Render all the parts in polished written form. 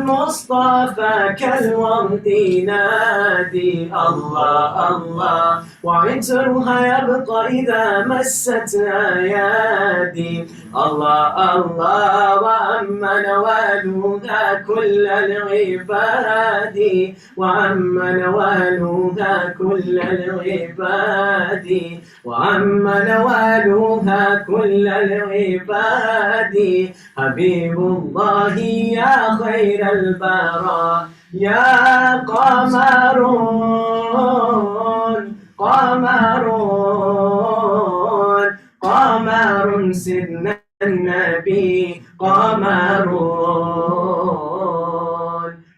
المصطفى كالورد ينادي الله الله، وعطرها يبقى إذا مست أيادي الله الله، وأما نوالها كل العباد، وأما نوالها كل العباد، وأما نوالها كل العباد. حبيب الله يا خير البراء يا قمرون قمرون قمر سيدنا النبي قمرون.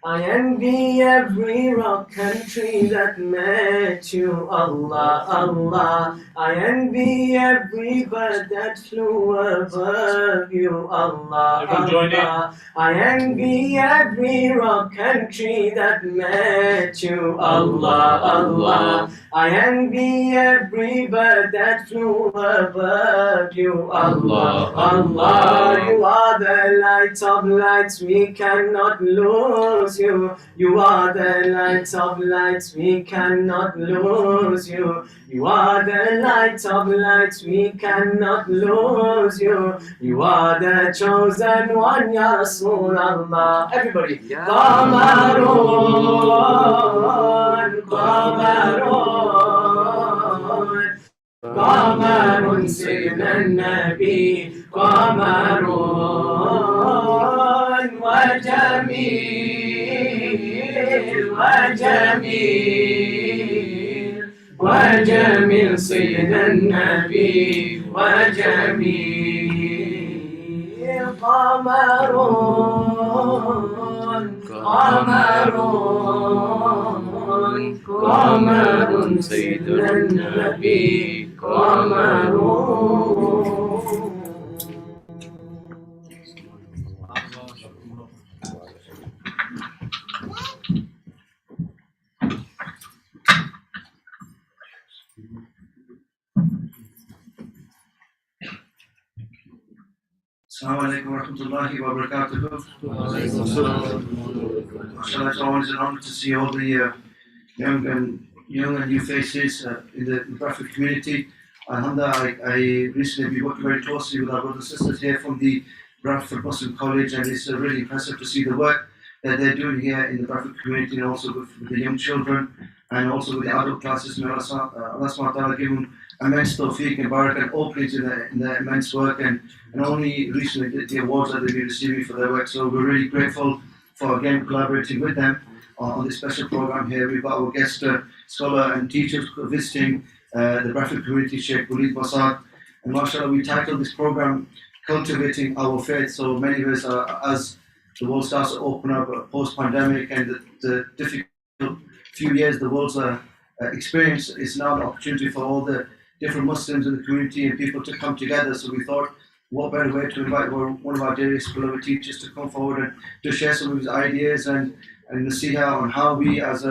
I envy every rock country that met you, Allah, Allah. I envy every bird that flew above you, Allah, Allah. I envy every rock country that met you, Allah, Allah. I envy every bird that flew above you, Allah, Allah. You are the light of lights, we cannot lose you. You are the light of lights, we cannot lose you. You are the light of lights, we cannot lose you. You are the chosen one, Ya Rasulallah. Everybody. Qamarun, Qamarun, Qamarun, Sayyidina Nabi, Qamarun, wa Jamil, wa Jamil, wa Jamil, Sayyidina Nabi, wa Jamil. Qamarun, Qamarun, Qamarun, Sayyidina Nabi, Qamarun. Assalamu alaikum wa rahmatullahi wa barakatuh. Mashallah, it's always an honor to see all the young and new faces in the Bradford community. Alhamdulillah, I recently been working very closely with our brothers and sisters here from the Bradford Muslim College, and it's really impressive to see the work that they're doing here in the Bradford community, and also with the young children, and also with the adult classes. May Allah subhanahu wa ta'ala give them immense tawfiq and barak and openings in their immense work, and only recently the awards that they've been receiving for their work. So we're really grateful for again collaborating with them on this special program here. We've got our guest scholar and teachers visiting the Bradford community, Shaykh Walead Mosaad, and mashallah, we titled this program Cultivating Our Faith. So many of us as the world starts to open up post-pandemic, and the difficult few years the world's experience is now an opportunity for all the different Muslims in the community and people to come together. So we thought, what better way to invite one of our dearest beloved teachers to come forward and to share some of his ideas and nasiha on how we as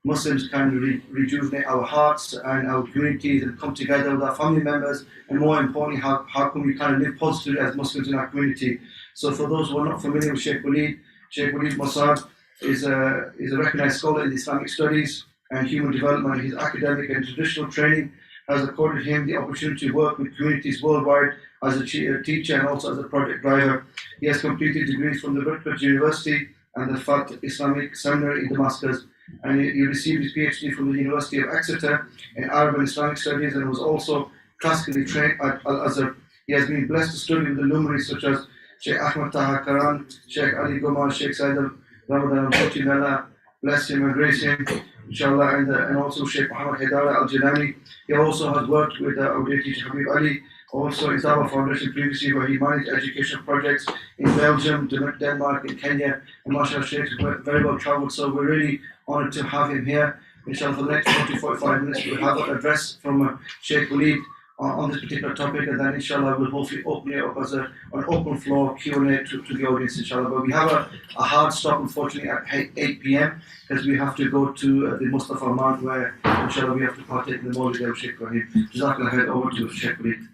Muslims can rejuvenate our hearts and our communities and come together with our family members, and more importantly, how can we kind of live positively as Muslims in our community. So for those who are not familiar with Shaykh Walead Mosaad is a recognized scholar in Islamic studies and human development. His academic and traditional training has accorded him the opportunity to work with communities worldwide as a teacher and also as a project driver. He has completed degrees from the Rutgers University and the Fat Islamic Seminary in Damascus, and he received his PhD from the University of Exeter in Arab and Islamic Studies, and was also classically trained at Al-Azhar. He has been blessed to study with the luminaries such as Sheikh Ahmad Taha Karan, Sheikh Ali Goma, Sheikh Said Ramadan al-Houthi, may Allah bless him and grace him, inshallah, and also Sheikh Muhammad Haidara al-Jilani. He also has worked with our dear teacher Habib Ali, also in Zaba Foundation previously, where he managed education projects in Belgium, Denmark, and Kenya, and mashallah, Sheikh is very well travelled, so we're really honoured to have him here. Inshallah, for the next 40-45 minutes, we'll have an address from Shaykh Walead on this particular topic, and then inshallah we'll hopefully open it up as an open floor Q&A to the audience, inshallah. But we have a hard stop, unfortunately, at 8 p.m. because we have to go to the Mustafa Mount, where inshallah we have to partake in the Mawlid of Shaykh Walead. Jazakallah khair, over to Shaykh Walead.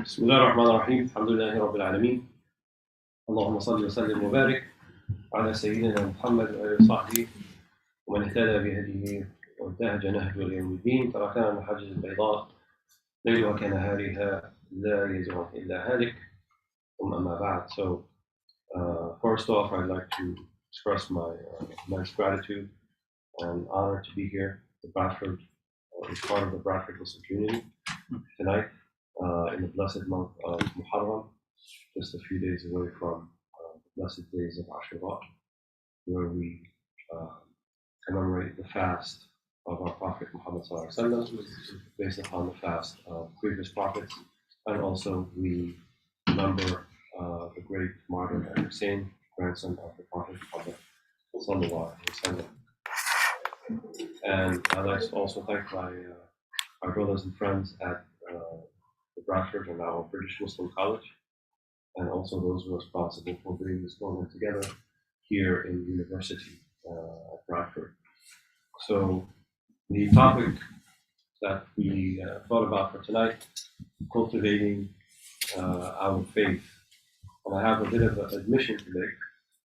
بسم الله الرحمن الرحيم الحمد لله رب العالمين اللهم صل وسلم وبارك على سيدنا محمد وآله وصحبه ومن اهتدى بهديه وانتهج نهجه إلى يوم الدين تركنا المحجة البيضاء ليلها كنهارها لا يزيغ إلا هالك ثم أما بعد. So first off, I'd like to express my immense gratitude and honor to be here. The Bradford is part of the Bradford Muslim community tonight in the blessed month of Muharram, just a few days away from the blessed days of Ashura, where we commemorate the fast of our Prophet Muhammad ﷺ, based upon the fast of previous prophets, and also we remember the great martyr Hussein, grandson of the Prophet Muhammad ﷺ. And I'd like to also thank my brothers and friends at the Bradford and now British Muslim College, and also those who are responsible for bringing this program together here in university at Bradford. So the topic that we thought about for tonight, cultivating our faith. And I have a bit of an admission to make.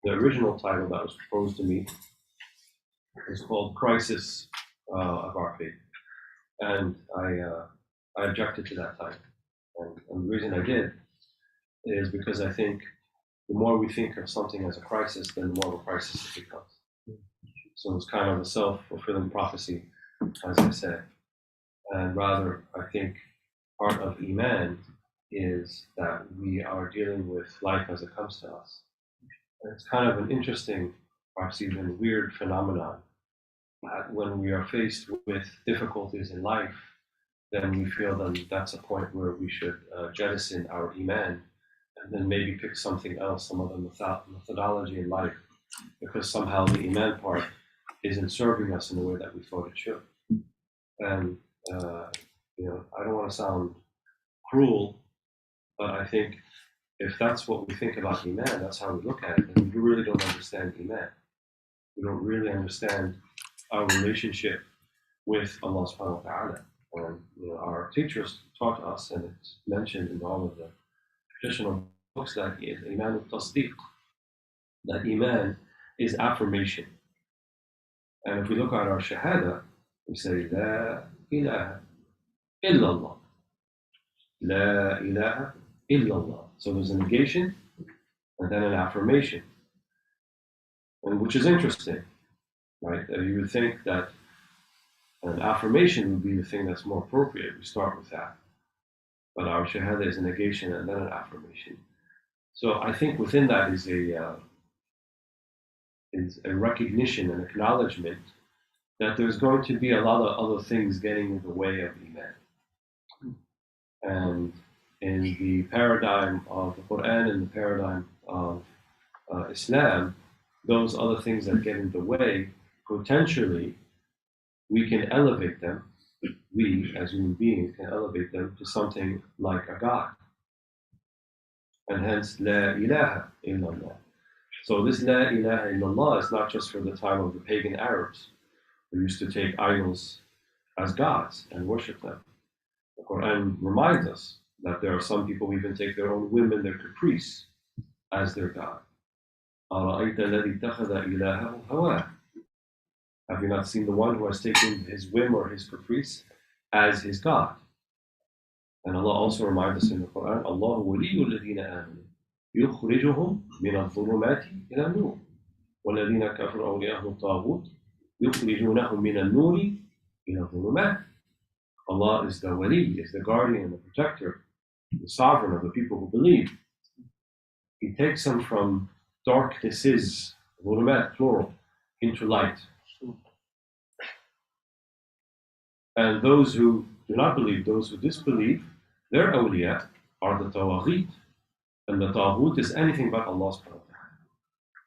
The original title that was proposed to me is called Crisis of Our Faith. And I objected to that title. And the reason I did is because I think the more we think of something as a crisis, then the more of a crisis it becomes. So it's kind of a self-fulfilling prophecy, as I said. And rather, I think part of Iman is that we are dealing with life as it comes to us. And it's kind of an interesting, perhaps even weird phenomenon that when we are faced with difficulties in life, then we feel that that's a point where we should jettison our Iman and then maybe pick something else, some other methodology in life, because somehow the Iman part isn't serving us in the way that we thought it should. And, I don't want to sound cruel, but I think if that's what we think about Iman, that's how we look at it, then we really don't understand Iman. We don't really understand our relationship with Allah subhanahu wa ta'ala. And our teachers taught us, and it's mentioned in all of the traditional books, that Iman al-Tasdiq, that Iman is affirmation. And if we look at our Shahada, we say, La ilaha illallah. La ilaha illallah. So there's a negation and then an affirmation. And which is interesting, right? You would think that an affirmation would be the thing that's more appropriate. We start with that. But our Shahada is a negation and then an affirmation. So I think within that is a recognition and acknowledgement that there's going to be a lot of other things getting in the way of Iman. And in the paradigm of the Quran and the paradigm of Islam, those other things that get in the way, potentially, we can elevate them, we as human beings can elevate them to something like a God. And hence, La ilaha illallah. So this La ilaha illallah is not just for the time of the pagan Arabs who used to take idols as gods and worship them. The Quran reminds us that there are some people who even take their own whim and their caprice as their God. Have you not seen the one who has taken his whim or his caprice as his God? And Allah also reminds us in the Quran, Allah waliyyu alladhina amanu yukhrijuhum min adh-dhulumati ila an-nur walladhina kafaru awliya'uhum at-taghut yukhrijunahum min an-nuri ila adh-dhulumat. Allah is the wali, is the guardian, the protector, the sovereign of the people who believe. He takes them from darknesses, dhulumat, plural, into light. And those who do not believe, those who disbelieve, their awliya are the tawaghit. And the taghut is anything but Allah subhanahu wa ta'ala.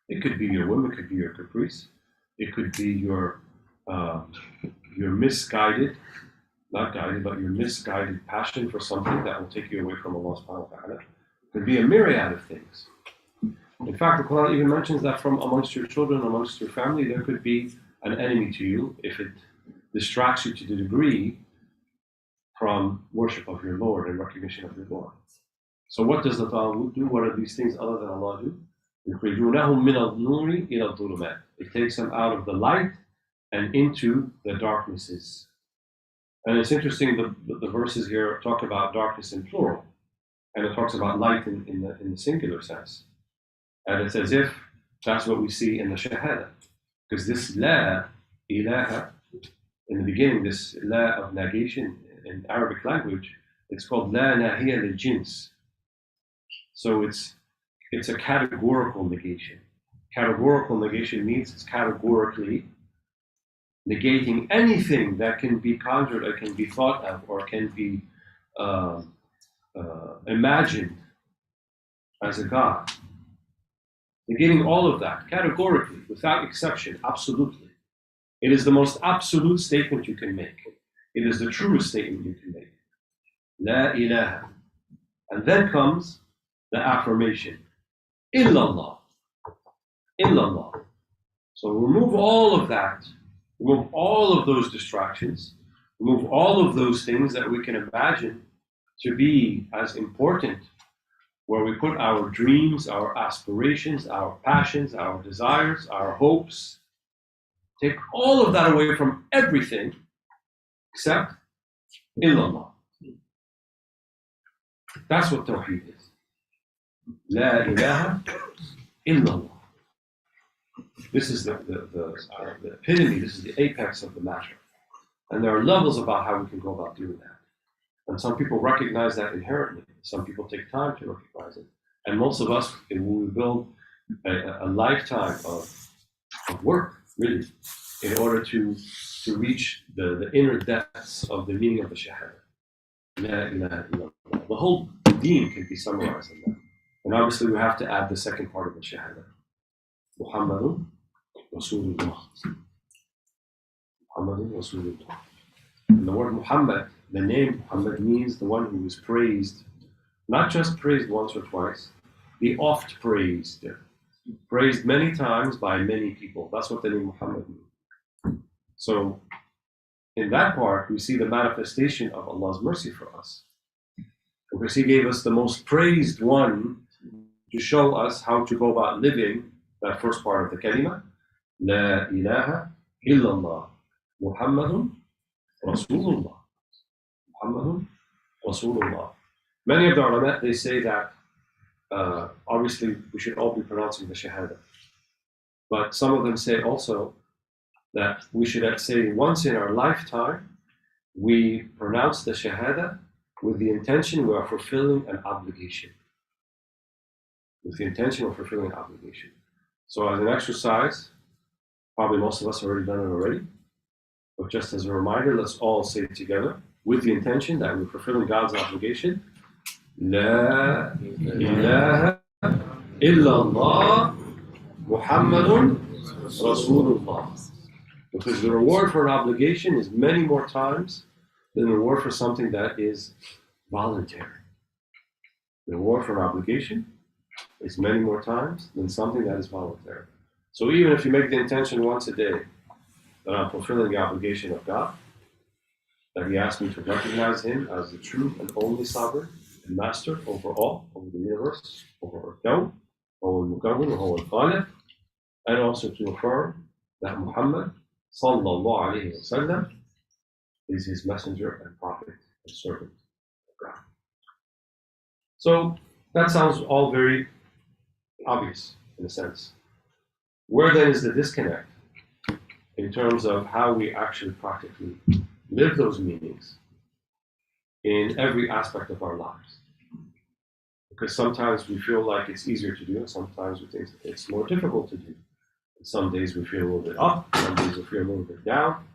It could be your whim, it could be your caprice, it could be your misguided, not guided, but your misguided passion for something that will take you away from Allah subhanahu wa ta'ala. It could be a myriad of things. In fact, the Quran even mentions that from amongst your children, amongst your family, there could be an enemy to you if it distracts you to the degree from worship of your Lord and recognition of your Lord. So what does the Taghut do? What are these things other than Allah do? يُخْرِجُونَهُم مِّنَ النُّورِ إِلَى الظُّلُمَاتِ. It takes them out of the light and into the darknesses. And it's interesting, the verses here talk about darkness in plural, and it talks about light in the singular sense. And it's as if that's what we see in the Shahada. Because this La ilaha, in the beginning, this La of negation in Arabic language, it's called La Nahiya lil Jins. So it's a categorical negation. Categorical negation means it's categorically negating anything that can be conjured, or can be thought of, or can be imagined as a God. Negating all of that, categorically, without exception, absolutely. It is the most absolute statement you can make. It is the truest statement you can make. La ilaha. And then comes the affirmation. Illallah. Illallah. So remove all of that. Remove all of those distractions. Remove all of those things that we can imagine to be as important, where we put our dreams, our aspirations, our passions, our desires, our hopes. Take all of that away from everything except illallah. That's what Tawheed is. La ilaha illallah. This is the epitome, this is the apex of the matter. And there are levels about how we can go about doing that. And some people recognize that inherently. Some people take time to recognize it. And most of us, we build a lifetime of work, really, in order to reach the inner depths of the meaning of the Shahada. La ilaha illallah. The whole deen can be summarized in that. And obviously we have to add the second part of the Shahada. Muhammadun Rasulullah. Muhammadun Rasulullah. And the word Muhammad, the name Muhammad, means the one who is praised, not just praised once or twice, the oft praised. Praised many times by many people. That's what the name Muhammad means. So, in that part, we see the manifestation of Allah's mercy for us. Because He gave us the most praised one to show us how to go about living that first part of the kalima. La ilaha illallah. Muhammadun Rasulullah. Muhammadun Rasulullah. Many of the ulama, they say that obviously we should all be pronouncing the Shahada. But some of them say also that we should say once in our lifetime, we pronounce the Shahada with the intention we are fulfilling an obligation. With the intention of fulfilling an obligation. So as an exercise, probably most of us have already done it already, but just as a reminder, let's all say it together with the intention that we're fulfilling God's obligation. La ilaha illallah Muhammadun Rasulullah. Because the reward for an obligation is many more times than the reward for something that is voluntary. The reward for an obligation is many more times than something that is voluntary. So even if you make the intention once a day that I'm fulfilling the obligation of God, that He asked me to recognize Him as the true and only sovereign and master over all, over the universe, over our kawn, over al-mukawwin, over al-khaliq, and also to affirm that Muhammad sallallahu alayhi wa sallam is His messenger and prophet and servant of God. So that sounds all very obvious in a sense. Where then is the disconnect in terms of how we actually practically live those meanings in every aspect of our lives? Because sometimes we feel like it's easier to do, and sometimes we think it's more difficult to do. Some days we feel a little bit up, some days we feel a little bit down,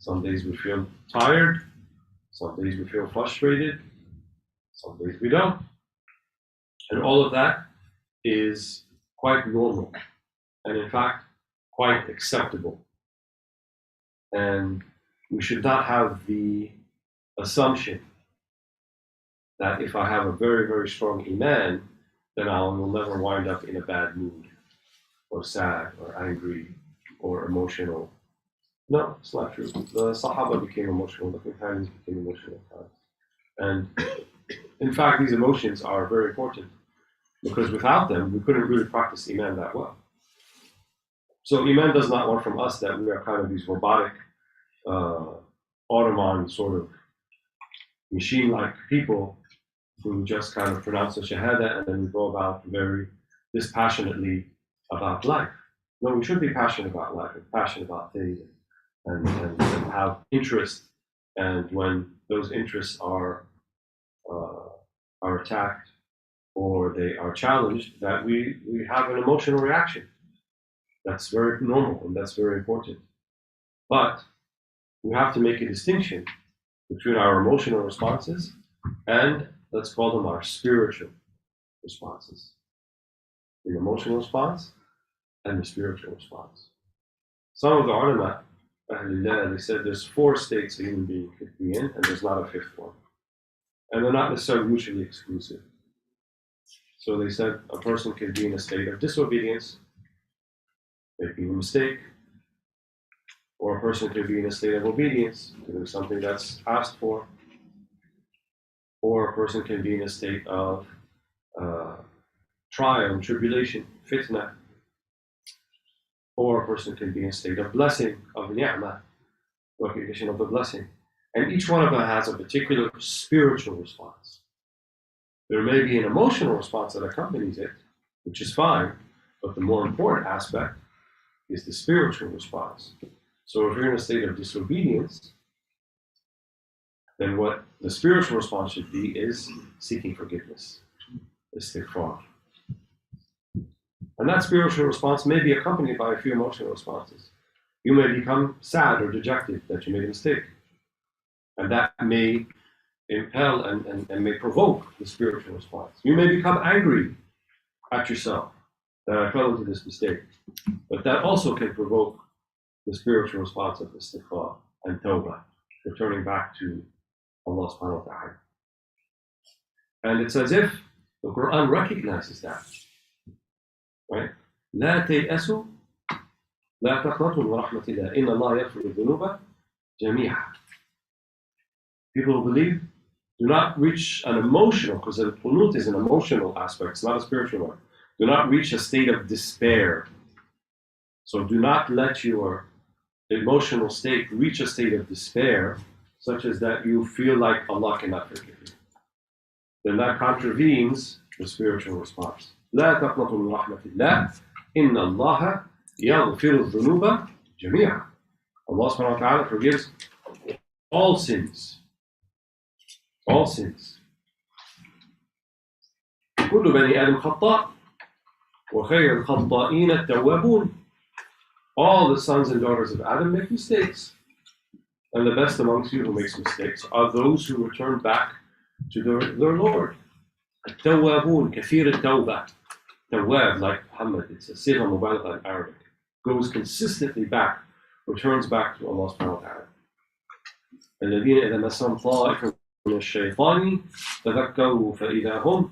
some days we feel tired, some days we feel frustrated, some days we don't. And all of that is quite normal, and in fact, quite acceptable. And we should not have the assumption that if I have a very, very strong iman, then I will never wind up in a bad mood, or sad, or angry, or emotional. No, it's not true. The Sahaba became emotional, the companions became emotional at times. And in fact, these emotions are very important because without them, we couldn't really practice Iman that well. So Iman does not want from us that we are kind of these robotic, automaton sort of machine-like people who just kind of pronounce the Shahada and then we go about very dispassionately about life. No, we should be passionate about life and passionate about things and have interest. And when those interests are attacked or they are challenged, that we have an emotional reaction. That's very normal and that's very important. But we have to make a distinction between our emotional responses and let's call them our spiritual responses. The emotional response and the spiritual response. Some of the ulama, they said there's 4 states a human being could be in, and there's not a 5th one. And they're not necessarily mutually exclusive. So they said a person can be in a state of disobedience, making a mistake, or a person can be in a state of obedience, doing something that's asked for, or a person can be in a state of trial and tribulation, fitna, or a person can be in a state of blessing, of ni'mah, recognition of the blessing. And each one of them has a particular spiritual response. There may be an emotional response that accompanies it, which is fine, but the more important aspect is the spiritual response. So if you're in a state of disobedience, then what the spiritual response should be is seeking forgiveness, istighfar. And that spiritual response may be accompanied by a few emotional responses. You may become sad or dejected that you made a mistake. And that may impel and may provoke the spiritual response. You may become angry at yourself that I fell into this mistake. But that also can provoke the spiritual response of istighfar and tawbah, returning back to Allah subhanahu wa ta'ala. And it's as if the Quran recognizes that. Right? لا تيأسوا لا تقنطوا من رحمة الله إن الله يغفر الذنوب جميعا. People who believe do not reach an emotional, because the qunut is an emotional aspect, it's not a spiritual one. Do not reach a state of despair. So do not let your emotional state reach a state of despair, such as that you feel like Allah cannot forgive you. Then that contravenes the spiritual response. لا تقنطوا من رحمة الله إن الله يغفر الذنوب جميعا. Allah subhanahu wa ta'ala forgives all sins. All sins. كل بني آدم خطاء وخير الخطائين التوابون. All the sons and daughters of Adam make mistakes. And the best amongst you who makes mistakes are those who return back to their Lord. التوابون كثير التوبة. Tawab, like Muhammad, it's a sigha mubalagha in Arabic, goes consistently back, returns back to Allah subhanahu wa ta'ala. الذين إذا مسهم طائف من الشيطان تذكروا فإذا هم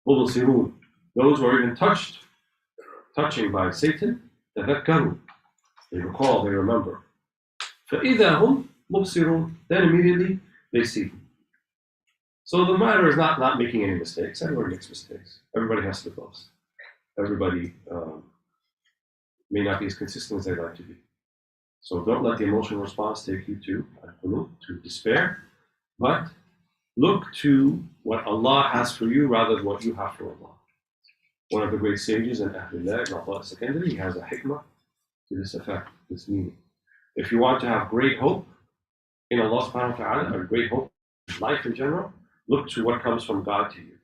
مبصرون. Those who are even touching by Satan, تذكروا. They recall, they remember. فإذا هم مبصرون. Then immediately they see. So the matter is not making any mistakes. Everybody makes mistakes. Everybody has to boast. Everybody may not be as consistent as they'd like to be. So don't let the emotional response take you to despair, but look to what Allah has for you rather than what you have for Allah. One of the great sages in Ahlullah, Ibn Secondary, he has a hikmah to this effect, this meaning. If you want to have great hope in Allah subhanahu wa ta'ala, or great hope in life in general, look to what comes from God to you.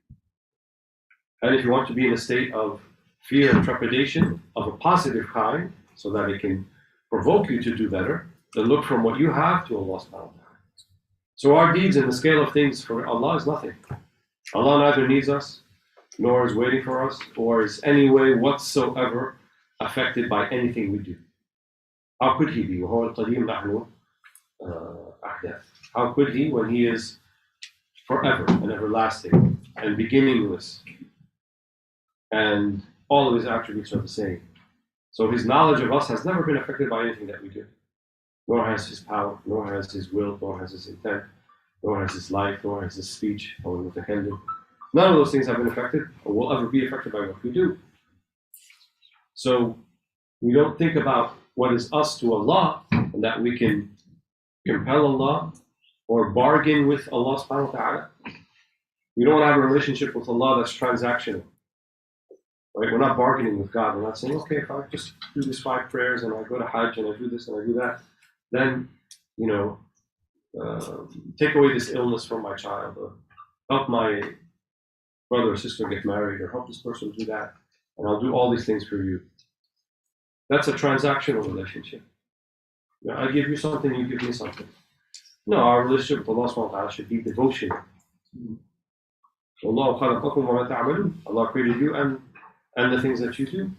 And if you want to be in a state of fear and trepidation of a positive kind, so that it can provoke you to do better, then look from what you have to Allah subhanahu wa ta'ala. So our deeds in the scale of things for Allah is nothing. Allah neither needs us, nor is waiting for us, or is any way whatsoever affected by anything we do. How could he be? How could he when he is forever and everlasting and beginningless, and all of his attributes are the same? So his knowledge of us has never been affected by anything that we do, nor has his power, nor has his will, nor has his intent, nor has his life, nor has his speech, or mutakallim. None of those things have been affected or will ever be affected by what we do. So we don't think about what is us to Allah and that we can compel Allah or bargain with Allah subhanahu wa ta'ala. We don't have a relationship with Allah that's transactional. Right? We're not bargaining with God. We're not saying, okay, if I just do these 5 prayers and I go to Hajj and I do this and I do that, then, take away this illness from my child, or help my brother or sister get married, or help this person do that, and I'll do all these things for you. That's a transactional relationship. I give you something, you give me something. No, our relationship with Allah subhanahu wa ta'ala should be devotional. Allah created you and the things that you do.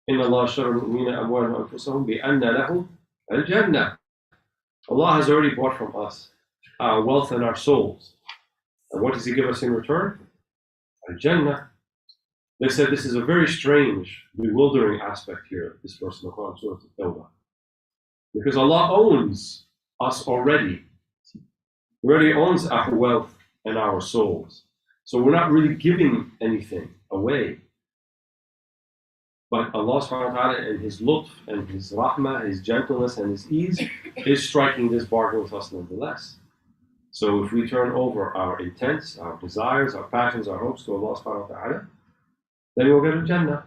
إِنَّ اللَّهَ اشْتَرَى الْمُؤْمِنِينَ أَمْوَالَهُمْ وَأَنفُسَهُم بِأَنَّ لَهُمْ الْجَنَّةَ. Allah has already bought from us our wealth and our souls. And what does He give us in return? Al-Jannah. They said this is a very strange, bewildering aspect here, this verse in the Quran, Surah Al-Tawbah. Because Allah owns us already. He already owns our wealth and our souls. So we're not really giving anything away. But Allah subhanahu wa ta'ala and His lutf and His rahmah, His gentleness and His ease is striking this bargain with us nonetheless. So if we turn over our intents, our desires, our passions, our hopes to Allah subhanahu wa ta'ala, then we'll get to Jannah.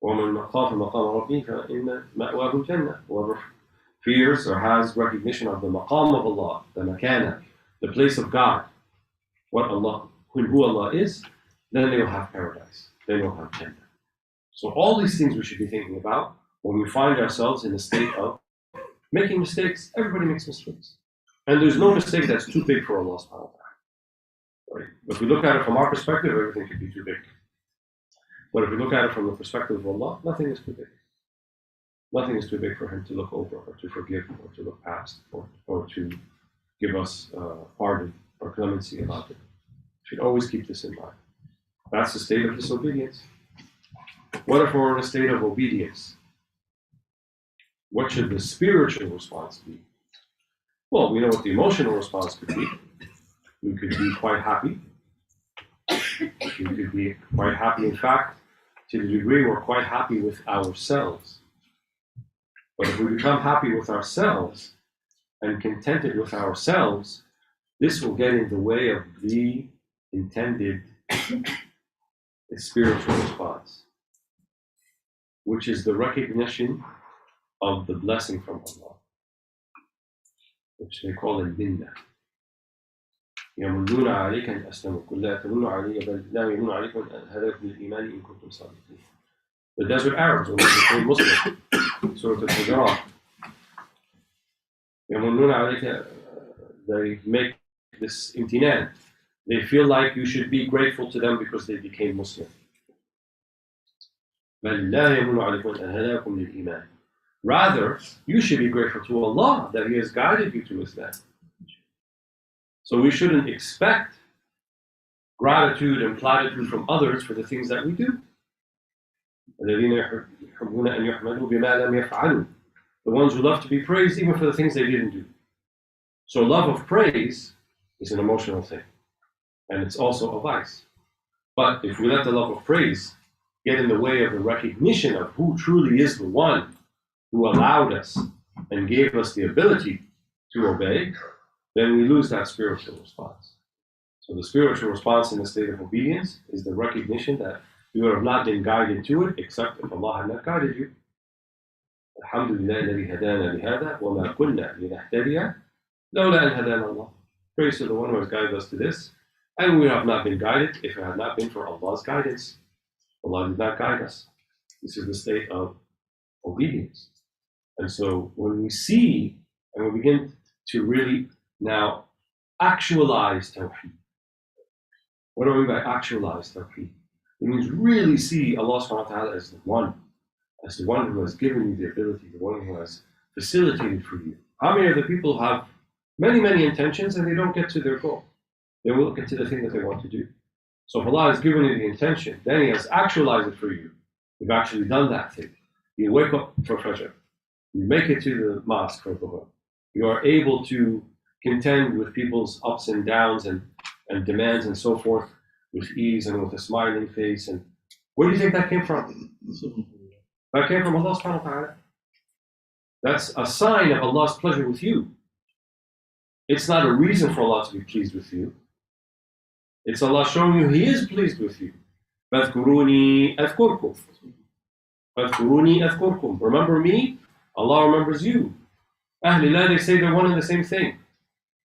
وَمَنْ خَافَ مَقَامَ رَبِّهِ فَإِنَّ مَأْوَاهُ الْجَنَّةُ. Whoever fears or has recognition of the maqam of Allah, the makana, the place of God, who Allah is, then they will have paradise. They will have Jannah. So all these things we should be thinking about when we find ourselves in a state of making mistakes. Everybody makes mistakes. And there's no mistake that's too big for Allah subhanahu wa ta'ala. Right? If we look at it from our perspective, everything could be too big. But if we look at it from the perspective of Allah, nothing is too big. Nothing is too big for Him to look over or to forgive or to look past or to give us pardon or clemency about it. We should always keep this in mind. That's the state of disobedience. What if we're in a state of obedience? What should the spiritual response be? Well, we know what the emotional response could be. We could be quite happy. We could be quite happy, in fact, to the degree we're quite happy with ourselves. But if we become happy with ourselves and contented with ourselves, this will get in the way of the intended spiritual response, which is the recognition of the blessing from Allah, which they call al-minna. يَمُنُّونَ عَلَيْكَ أَنْ أَسْلَمُوا قُلْ لَا تَمُنُّوا عَلَيَّ بَلْ اللَّهُ يَمُنُّ عَلَيْكُمْ أَنْ هَدَاكُمْ لِلْإِيمَانِ إِن كُنتُمْ صَادِقِينَ. The desert Arabs, when they became Muslim, Surah Al-Hujurat, يَمُنُّونَ عَلَيْكَ, they make this imtinan. They feel like you should be grateful to them because they became Muslim. بَلْ اللَّهُ يَمُنُّ عَلَيْكُمْ أَنْ هَدَاكُمْ لِلْإِيمَانِ. Rather, you should be grateful to Allah that He has guided you to Islam. So we shouldn't expect gratitude and platitude from others for the things that we do. The ones who love to be praised even for the things they didn't do. So love of praise is an emotional thing. And it's also a vice. But if we let the love of praise get in the way of the recognition of who truly is the one who allowed us and gave us the ability to obey, then we lose that spiritual response. So the spiritual response in the state of obedience is the recognition that you would have not been guided to it except if Allah had not guided you. Alhamdulillah alladhi hadana lihada wa ma kunna linahtadiya lawla an hadana Allah. Praise to the one who has guided us to this, and we would have not been guided if it had not been for Allah's guidance. Allah did not guide us. This is the state of obedience. And so when we see and we begin to really now actualize Tawheed. What do I mean by actualize Tawheed? It means really see Allah subhanahu wa ta'ala as the one who has given you the ability, the one who has facilitated for you. How many of the people have many, many intentions and they don't get to their goal? They won't get to the thing that they want to do. So if Allah has given you the intention, then He has actualized it for you. You've actually done that thing. You wake up for Fajr. You make it to the mosque for Dhuhr. You are able to contend with people's ups and downs and demands and so forth with ease and with a smiling face. And where do you think that came from? That came from Allah subhanahu wa ta'ala. That's a sign of Allah's pleasure with you. It's not a reason for Allah to be pleased with you. It's Allah showing you He is pleased with you. فَاذْكُرُونِي أَذْكُرْكُمْ فَاذْكُرُونِي أَذْكُرْكُمْ. Remember me, Allah remembers you. Ahlillah, they say they're one and the same thing.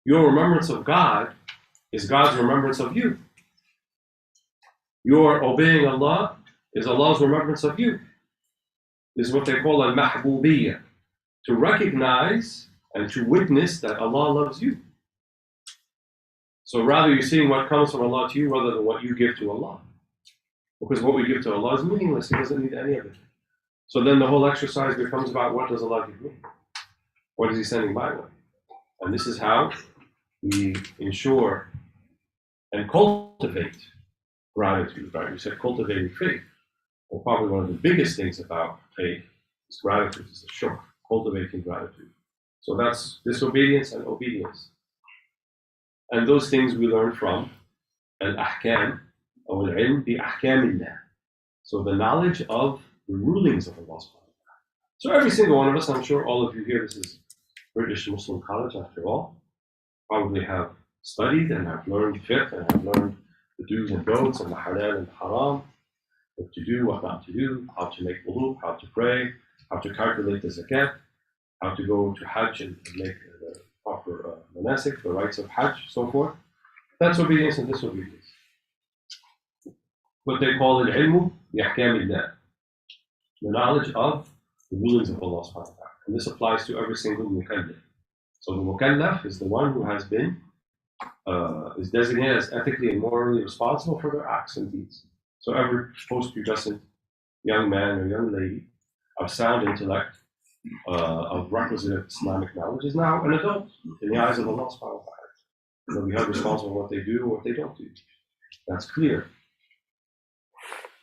Your remembrance of God is God's remembrance of you. Your obeying Allah is Allah's remembrance of you. This is what they call al-mahbubiyya, to recognize and to witness that Allah loves you. So rather you're seeing what comes from Allah to you rather than what you give to Allah. Because what we give to Allah is meaningless. He doesn't need any of it. So then the whole exercise becomes about what does Allah give me? What is He sending my way? And this is how we ensure and cultivate gratitude, right? We said cultivating faith. Well, probably one of the biggest things about faith is gratitude, is the shukr, cultivating gratitude. So that's disobedience and obedience. And those things we learn from al-ahkam, or al-ilm bi ahkamillah. So the knowledge of the rulings of Allah subhanahu wa ta'ala. So every single one of us, I'm sure all of you here, this is British Muslim College after all, probably have studied and have learned fiqh and have learned the do's and don'ts and the halal and the haram, what to do, what not to do, how to make wudu, how to pray, how to calculate the zakat, how to go to Hajj and make the proper manasik, the rites of Hajj, so forth. That's obedience and disobedience. What they call al-ilmu bi ahkamillah, the knowledge of the rulings of Allah subhanahu wa ta'ala. And this applies to every single mukallaf. So the mukallaf is the one who has been, is designated as ethically and morally responsible for their acts and deeds. So every post-pubescent young man or young lady of sound intellect, of requisite Islamic knowledge, is now an adult in the eyes of Allah subhanahu wa ta'ala. They'll be held responsible for what they do or what they don't do. That's clear.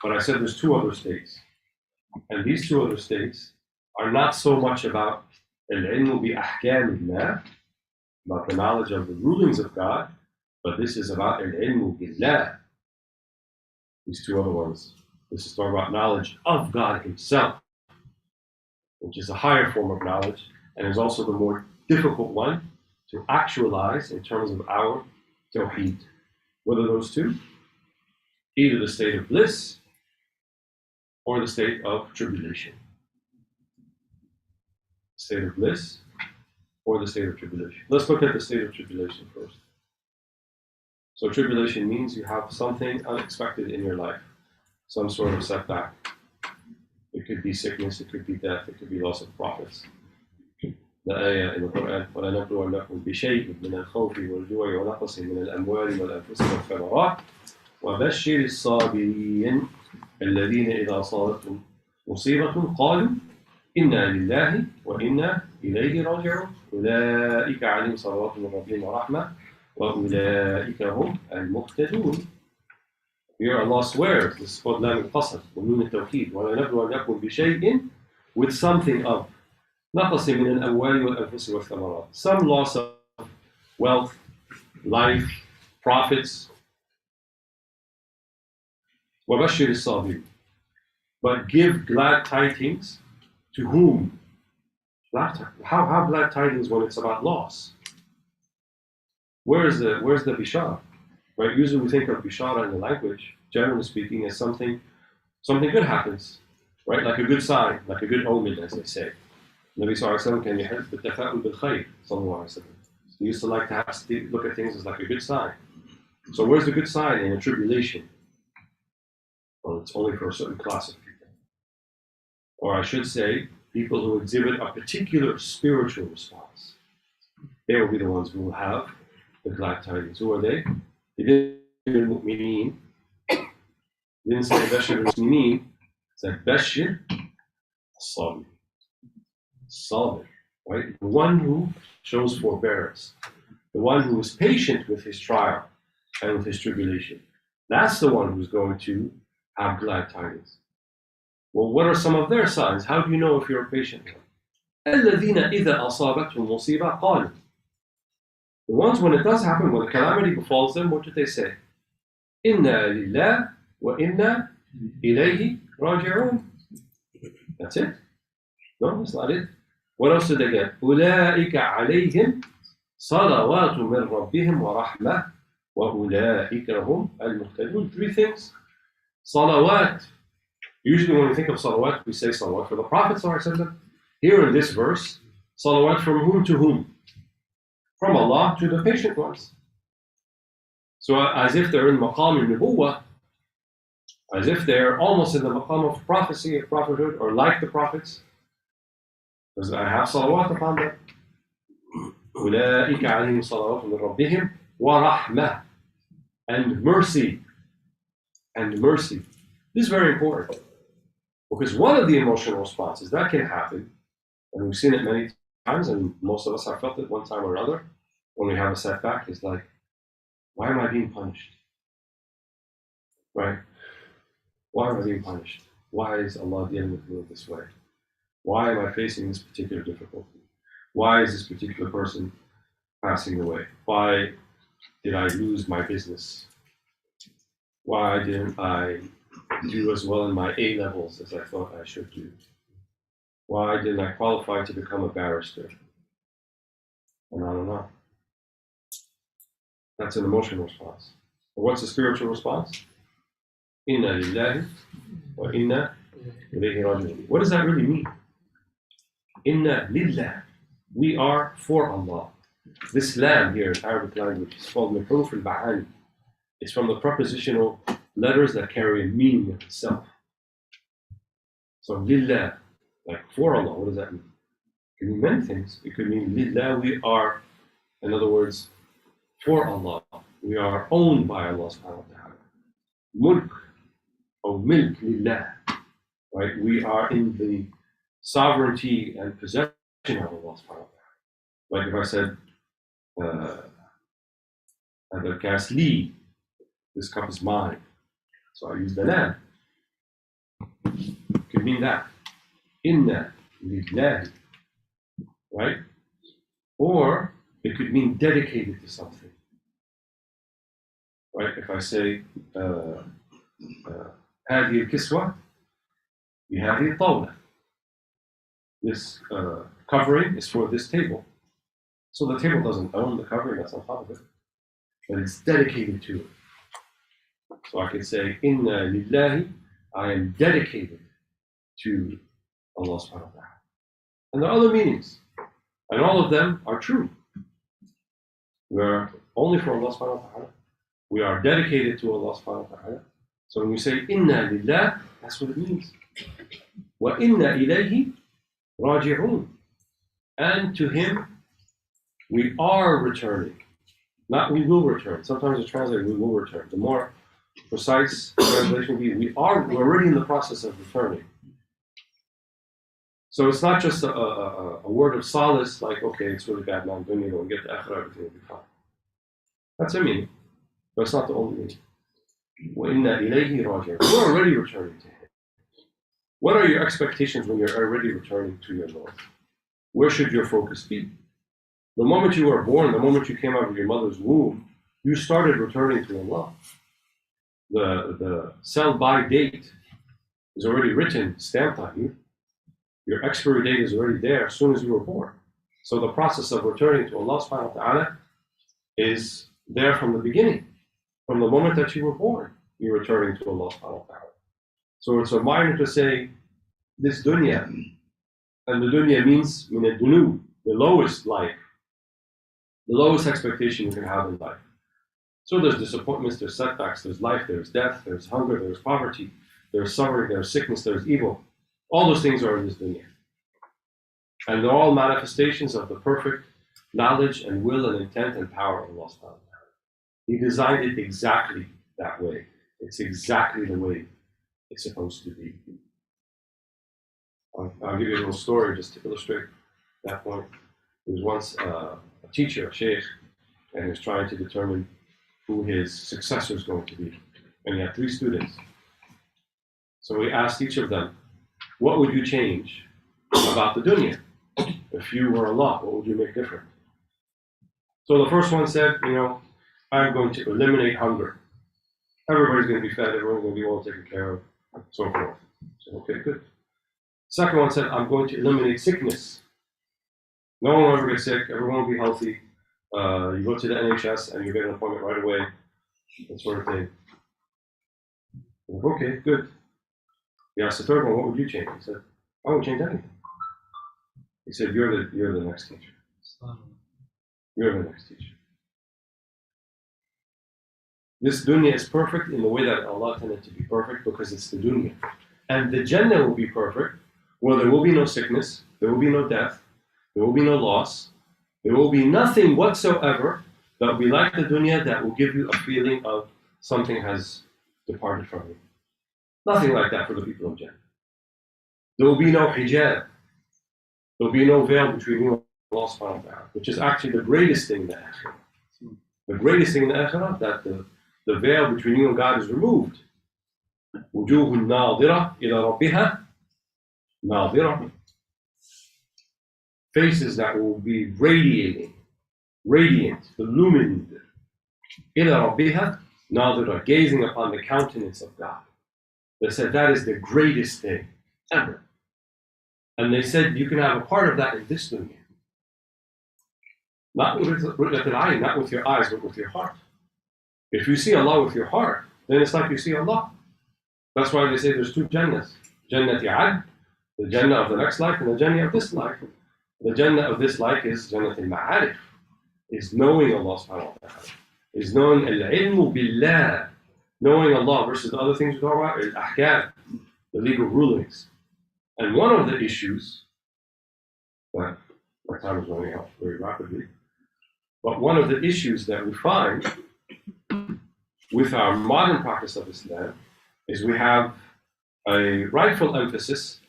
But I said there's two other states. And these two other states are not so much about al-ilmu bi ahkamillah, about the knowledge of the rulings of God, but this is about al-ilmu billah. These two other ones. This is talking about knowledge of God Himself, which is a higher form of knowledge and is also the more difficult one to actualize in terms of our tawheed. What are those two? Either the state of bliss or the state of tribulation. State of bliss or the state of tribulation. Let's look at the state of tribulation first. So tribulation means you have something unexpected in your life, some sort of setback. It could be sickness, it could be death, it could be loss of profits. The ayah in the Quran, وَلَنَبْلُوَنَّكُمْ بِشَيْءٍ مِنَ الْخَوْفِ وَالْجُوعِ وَنَقْصٍ مِنَ الْأَمْوَالِ وَالْأَنفُسِ وَالثَّمَرَاتِ وَبَشِّرِ الصَّابِرِينَ الَّذِينَ إِذَا أَصَابَتْهُمْ مُصِيبَةٌ قَالُوا إِنَّا لِلَّهِ وَإِنَّا إِلَيْهِ رَاجِعُونَ أُولَٰئِكَ عَلَيْهِمْ صَلَوَاتٌ مِّن رَّبِّهِمْ وَرَحْمَةٌ وَأُولَٰئِكَ هُمُ الْمُهْتَدُونَ. Here Allah swears, this is called Lam al-Qasam, وَنُونَ التَّوْحِيدِ وَلَنَبْلُوَنَّكُمْ بِشَيْءٍ, with something of نَقْصٍ مِنَ الْأَمْوَالِ وَالْأَنفُسِ وَالثَّمَرَاتِ, some loss of wealth, life, profits. وَبَشِّرِ الصَّابِرِينَ, but give glad tidings to whom? How glad tidings when it's about loss? Where's the bishara? Right? Usually we think of bishara in the language, generally speaking, as something good happens, right? Like a good sign, like a good omen, as they say. Nabi sallallahu alayhi wa sallam can yuhib bit-tafa'ul bil-khayr, sallallahu alayhi wa sallam. He used to like to look at things as like a good sign. So where's the good sign in a tribulation? Well, it's only for a certain class of people. Or I should say, people who exhibit a particular spiritual response. They will be the ones who will have the glad tidings. Who are they? He didn't say Bashir al-Mu'mineen, he said Bashir al-Sabir. Sabir, right? The one who shows forbearance, the one who is patient with his trial and with his tribulation. That's the one who's going to have glad tidings. Well, what are some of their signs? How do you know if you're a patient one? الَّذِينَ إِذَا أَصَابَتْهُمْ مُصِيبَةٌ قَالُوا. The ones when it does happen, when the calamity befalls them, what did they say? Inna lillah wa inna ilayhi raji'un. That's it. No, that's not it. What else did they get? أولئك عليهم صلوات من ربهم ورحمة وأولئك هم المهتدون. Three things. Salawat. Usually when we think of salawat, we say salawat for the Prophet ﷺ. Here in this verse, salawat from whom to whom? From Allah to the patient ones. So as if they're in maqam al-nubuwwah, as if they're almost in the maqam of prophecy, of prophethood, or like the prophets. Because I have salawat upon them. أولئك عليهم صلوات من ربهم ورحمة. And mercy. And mercy. This is very important. Because one of the emotional responses that can happen, and we've seen it many times, and most of us have felt it one time or another, when we have a setback, is like, why am I being punished? Right? Why am I being punished? Why is Allah dealing with me this way? Why am I facing this particular difficulty? Why is this particular person passing away? Why did I lose my business? Why didn't I do as well in my A levels as I thought I should do? Why didn't I qualify to become a barrister? And on and on. That's an emotional response. And what's the spiritual response? Inna lillahi wa inna ilayhi raji'un. What does that really mean? Inna lillah. We are for Allah. This lam here in Arabic language is called mihuruf al-ba'ani. It's from the prepositional letters that carry a meaning of itself. So lillah, like for Allah, what does that mean? It can mean many things. It could mean lillah, we are, in other words, for Allah. We are owned by Allah subhanahu wa ta'ala. Mulk, or milk lillah. Right? We are in the sovereignty and possession of Allah subhanahu wa ta'ala. Like if I said, the gas li, this cup is mine. So I use the lam. Could mean that. Inna lillahi. Right? Or it could mean dedicated to something. Right? If I say, هذه الكسوة بهذه الطاولة. This covering is for this table. So the table doesn't own the covering that's on top of it, but it's dedicated to it. So I could say, Inna lillahi, I am dedicated to Allah subhanahu wa ta'ala. And there are other meanings, and all of them are true. We are only for Allah subhanahu wa ta'ala. We are dedicated to Allah subhanahu wa ta'ala. So when we say, Inna lillah, that's what it means. Wa inna ilayhi raji'un. And to Him, we are returning. Not we will return. Sometimes it's translated, we will return. The more precise translation would be, we're already in the process of returning. So it's not just a word of solace, like, okay, it's really bad now, when we get to akhirah, everything will be fine. That's a meaning, but it's not the only meaning. وَإِنَّا إِلَيْهِ رَاجِعُونَ. We're already returning to Him. What are your expectations when you're already returning to your Lord? Where should your focus be? The moment you were born, the moment you came out of your mother's womb, you started returning to Allah. The sell-by date is already written, stamped on you. Your expiry date is already there as soon as you were born. So the process of returning to Allah subhanahu wa ta'ala is there from the beginning. From the moment that you were born, you're returning to Allah subhanahu wa ta'ala. So it's a reminder to say, this dunya, and the dunya means min ad-dunu, the lowest life, the lowest expectation you can have in life. So there's disappointments, there's setbacks, there's life, there's death, there's hunger, there's poverty, there's suffering, there's sickness, there's evil. All those things are in this dunya. And they're all manifestations of the perfect knowledge and will and intent and power of Allah subhanahu wa ta'ala. He designed it exactly that way. It's exactly the way it's supposed to be. I'll give you a little story just to illustrate that point. There was once a teacher, a Shaykh, and he was trying to determine who his successor is going to be. And he had 3 students. So he asked each of them, what would you change about the dunya? If you were Allah, what would you make different? So the first one said, I'm going to eliminate hunger. Everybody's going to be fed, everyone's going to be well taken care of, and so forth. So, okay, good. Second one said, I'm going to eliminate sickness. No one will ever get sick, everyone will be healthy. You go to the NHS and you get an appointment right away, that sort of thing. Okay, good. He asked the third one, what would you change? He said, I won't change anything. He said, you're the next teacher. You're the next teacher. This dunya is perfect in the way that Allah intended to be perfect because it's the dunya. And the Jannah will be perfect where there will be no sickness, there will be no death, there will be no loss, there will be nothing whatsoever that will be like the dunya that will give you a feeling of something has departed from you. Nothing like that for the people of Jannah. There will be no hijab. There will be no veil between you and Allah subhanahu wa ta'ala, which is actually the greatest thing in the akhirah. The greatest thing in the akhirah, that the veil between you and God is removed. وجوه ناظرة إلى ربها ناظرة. Faces that will be radiating, radiant, illumined. إلى ربها ناظرة, gazing upon the countenance of God. They said that is the greatest thing ever. And they said you can have a part of that in this dunya. Not with not with your eyes, but with your heart. If you see Allah with your heart, then it's like you see Allah. That's why they say there's two Jannahs. Jannati Ad, the Jannah of the next life, and the Jannah of this life. The Jannah of this life is Jannat al-Ma'arif, is knowing Allah subhanahu wa ta'ala, is knowing al-ilmu billah, knowing Allah versus the other things we talk about, al-ahkam, the legal rulings. And one of the issues, but our time is running out very rapidly, but one of the issues that we find with our modern practice of Islam is we have a rightful emphasis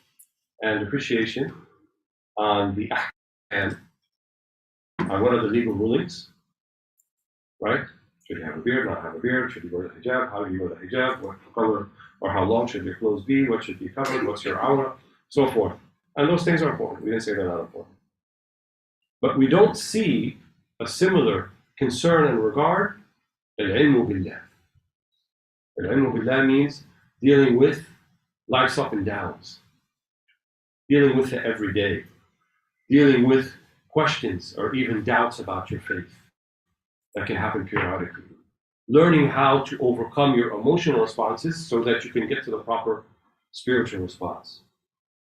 and appreciation on the ahkam, on what are the legal rulings, right? Should you have a beard, not have a beard? Should you wear the hijab? How do you wear the hijab? What color or how long should your clothes be? What should be covered? What's your awrah? So forth. And those things are important. We didn't say they're not important. But we don't see a similar concern and regard, al-ilmu billah. Al-ilmu billah means dealing with life's up and downs, dealing with the everyday, dealing with questions or even doubts about your faith that can happen periodically. Learning how to overcome your emotional responses so that you can get to the proper spiritual response.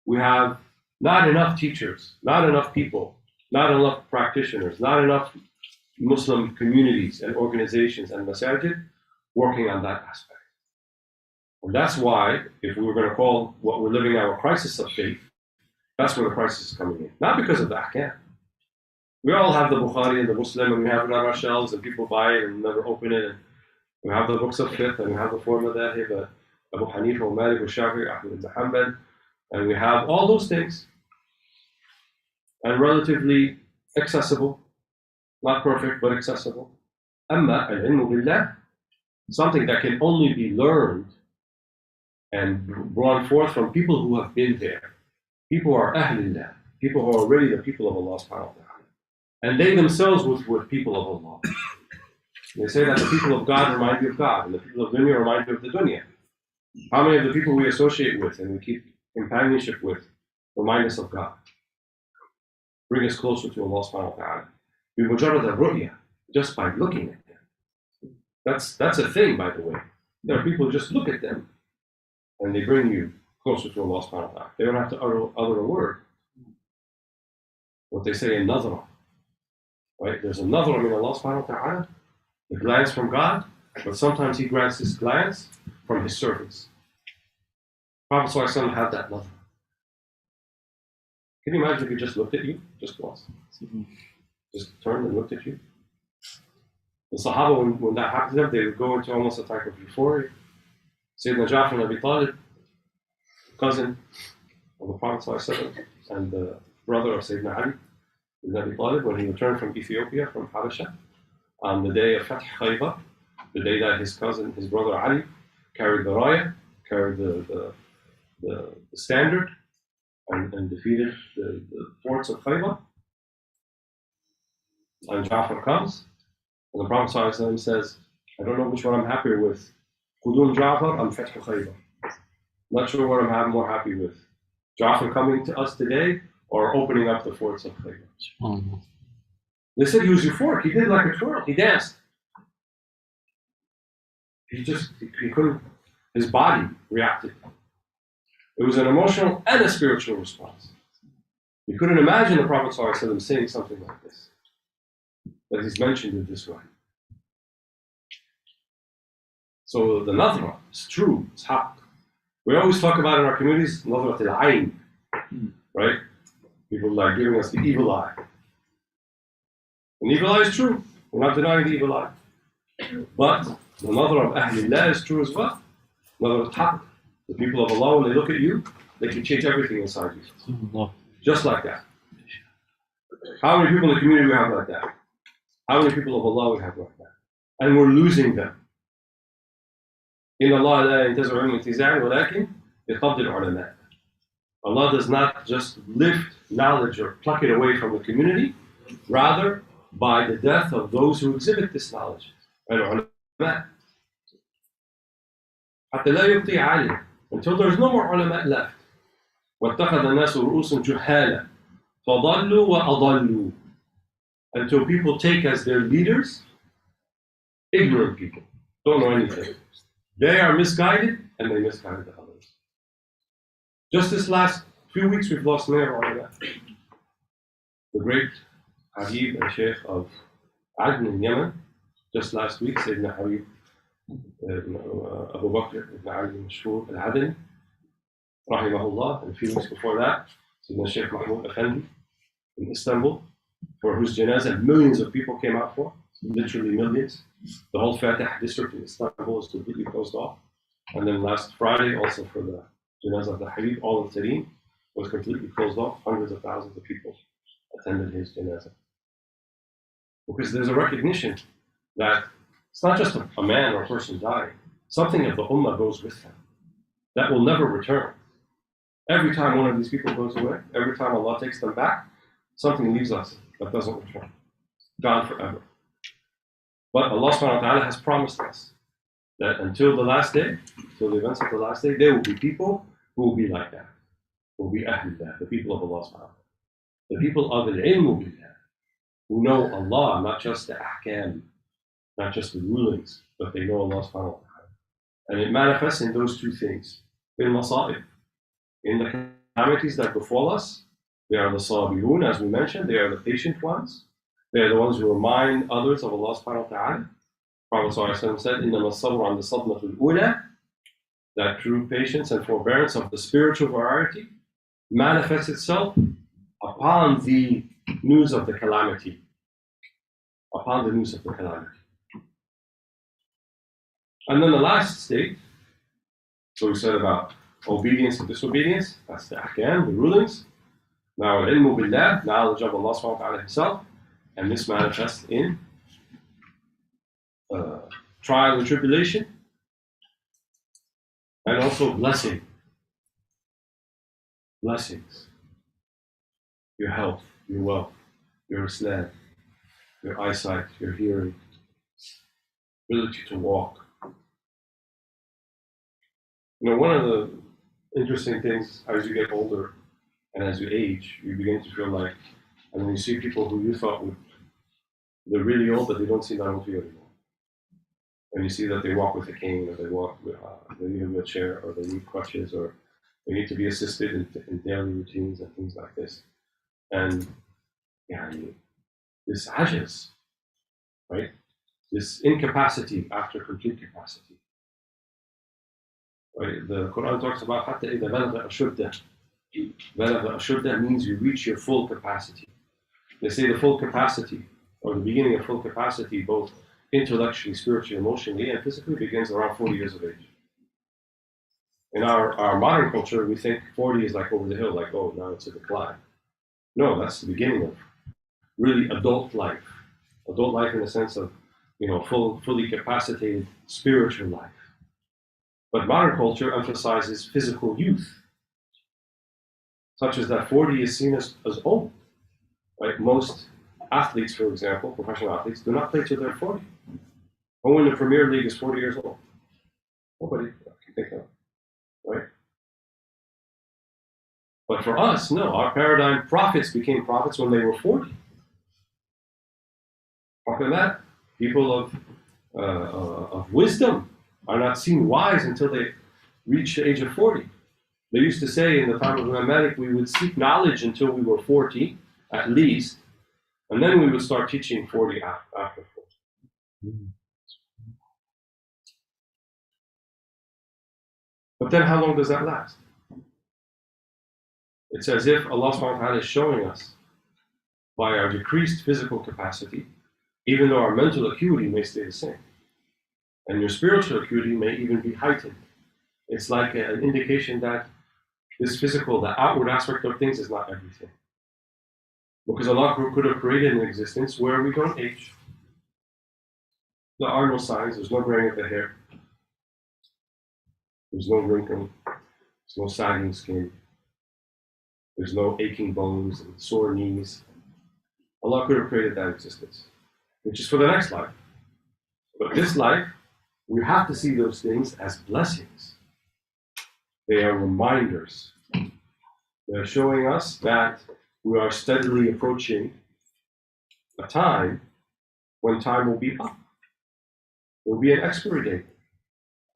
We have not enough teachers, not enough people, not enough practitioners, not enough Muslim communities and organizations and masajid working on that aspect. And that's why, if we were going to call what we're living now a crisis of faith, that's where the crisis is coming in. Not because of the ahkam. We all have the Bukhari and the Muslim, and we have it on our shelves, and people buy it and never open it. And we have the books of fiqh, and we have the four madhahib, Abu Hanifa, Malik, Shafi'i, Ahmad ibn Hanbal, and we have all those things, and relatively accessible, not perfect, but accessible. Amma al-ilmu billah, something that can only be learned and brought forth from people who have been there. People who are ahlillah, people who are already the people of Allah subhanahu wa ta'ala. And they themselves were people of Allah. They say that the people of God remind you of God, and the people of dunya remind you of the dunya. How many of the people we associate with and we keep companionship with remind us of God? Bring us closer to Allah subhanahu wa ta'ala. We mujarrad al-ru'ya, just by looking at them. That's a thing, by the way. There are people who just look at them and they bring you closer to Allah subhanahu wa ta'ala. They don't have to utter a word. What they say in nazarah, right? There's a nazarah min Allah subhanahu wa ta'ala, a glance from God, but sometimes He grants His glance from His servants. Prophet sallallahu alaihi wasallam had that nazarah. Can you imagine if He just looked at you, just once? Just turned and looked at you? The Sahaba, when that happened to them, they would go into almost a type of euphoria. Sayyidina Ja'far ibn Abi Talib, cousin of the Prophet ﷺ, and the brother of Sayyidina Ali ibn Abi Talib, when he returned from Ethiopia, from Habasha, on the day of Fath Khaybar, the day that his cousin, his brother Ali, carried the raya, carried the standard, and defeated the forts of Khaybar. And Ja'far comes, and the Prophet ﷺ says, I don't know which one I'm happier with. Qudum Ja'far, I'm Fathu Khaybar. Not sure what I'm more happy with. Ja'far coming to us today, or opening up the forts of Khaybar. They said he was euphoric. He did like a twirl. He danced. He couldn't, his body reacted. It was an emotional and a spiritual response. You couldn't imagine the Prophet ﷺ saying something like this, that he's mentioned it this way. So the nadra is true, it's haqq. We always talk about in our communities, nadrat al-ayn, right? People like giving us the evil eye. And evil eye is true. We're not denying the evil eye. But the nadra of Ahlillah is true as well. Nadra al-haqq. The people of Allah, when they look at you, they can change everything inside you. Just like that. How many people in the community we have like that? How many people of Allah we have like that? And we're losing them. In Allah Allah does not just lift knowledge or pluck it away from the community, rather by the death of those who exhibit this knowledge. Until there's no more ulama left. وَاتَّخَذَ النَّاسُ رُؤُوسًا جُهَّالًا فَضَلُّوا وَأَضَلُّوا. Until people take as their leaders ignorant people, don't know anything. They are misguided and they misguide the others. Just this last few weeks we've lost many of our ulama. The great Habib and Shaykh of Adn in Yemen, just last week, Sayyidina Habib Abu Bakr ibn Ali Mashhur al-Adni, rahimahullah, and a few weeks before that, Sayyidina Shaykh Mahmoud Effendi in Istanbul, for whose janazah millions of people came out for, literally millions. The whole Fatih district in Istanbul is completely closed off. And then last Friday, also for the janazah of the Habib, all of Tarim was completely closed off. Hundreds of thousands of people attended his janazah. Because there's a recognition that it's not just a man or a person dying. Something of the ummah goes with them. That will never return. Every time one of these people goes away, every time Allah takes them back, something leaves us that doesn't return. Gone forever. But Allah subhanahu wa ta'ala has promised us that until the last day, until the events of the last day, there will be people who will be like that. Will be Ahlullah, the people of Allah subhanahu wa ta'ala. The people of al-ilmu billah, who know Allah, not just the ahkam, not just the rulings, but they know Allah subhanahu wa ta'ala. And it manifests in those two things. In Mosaad, in the calamities that befall us, they are the sabirun, as we mentioned, they are the patient ones. They are the ones who remind others of Allah subhanahu wa ta'ala. Prophet ﷺ said, إِنَّمَا الصَّبْرُ عَنْ الصَّدْمَةِ الْأُولَى, that true patience and forbearance of the spiritual variety manifests itself upon the news of the calamity. Upon the news of the calamity. And then the last state, so we said about obedience and disobedience, that's the ahkam, the rulings. Now al-ilmu billah, knowledge of Allah subhanahu wa ta'ala himself, and this manifests in trial and tribulation, and also blessing. Blessings. Your health, your wealth, your Islam, your eyesight, your hearing, ability to walk. You know, one of the interesting things as you get older and as you age, you begin to feel like, and when you see people who you thought they're really old, but they don't seem that old to you anymore. And you see that they walk with a cane, or they need a wheelchair, or they need crutches, or they need to be assisted in daily routines and things like this. And this ajiz, right? This incapacity after complete capacity. Right? The Quran talks about حتى إذا بلغ أشده. بلغ أشده means you reach your full capacity. They say the full capacity, or the beginning of full capacity, both intellectually, spiritually, emotionally, and physically, begins around 40 years of age. In our modern culture, we think 40 is like over the hill, like, oh, now it's a decline. No, that's the beginning of really adult life. Adult life in the sense of, fully capacitated spiritual life. But modern culture emphasizes physical youth, such as that 40 is seen as old. Right? Most athletes, for example, professional athletes, do not play till they're 40. Who in the Premier League is 40 years old? Nobody can think of, right? But for us, no. Our paradigm, prophets became prophets when they were 40. After that, people of wisdom are not seen wise until they reach the age of 40. They used to say in the time of Imam Malik, we would seek knowledge until we were 40, at least, and then we would start teaching 40 after 40. But then how long does that last? It's as if Allah subhanahu wa ta'ala is showing us by our decreased physical capacity, even though our mental acuity may stay the same, and your spiritual acuity may even be heightened. It's like an indication that this physical, the outward aspect of things is not everything. Because Allah could have created an existence where we don't age. There are no signs, there's no graying of the hair, there's no wrinkling, there's no sagging skin, there's no aching bones and sore knees. Allah could have created that existence, which is for the next life. But this life, we have to see those things as blessings. They are reminders. They're showing us that we are steadily approaching a time when time will be up. There will be an expiry date.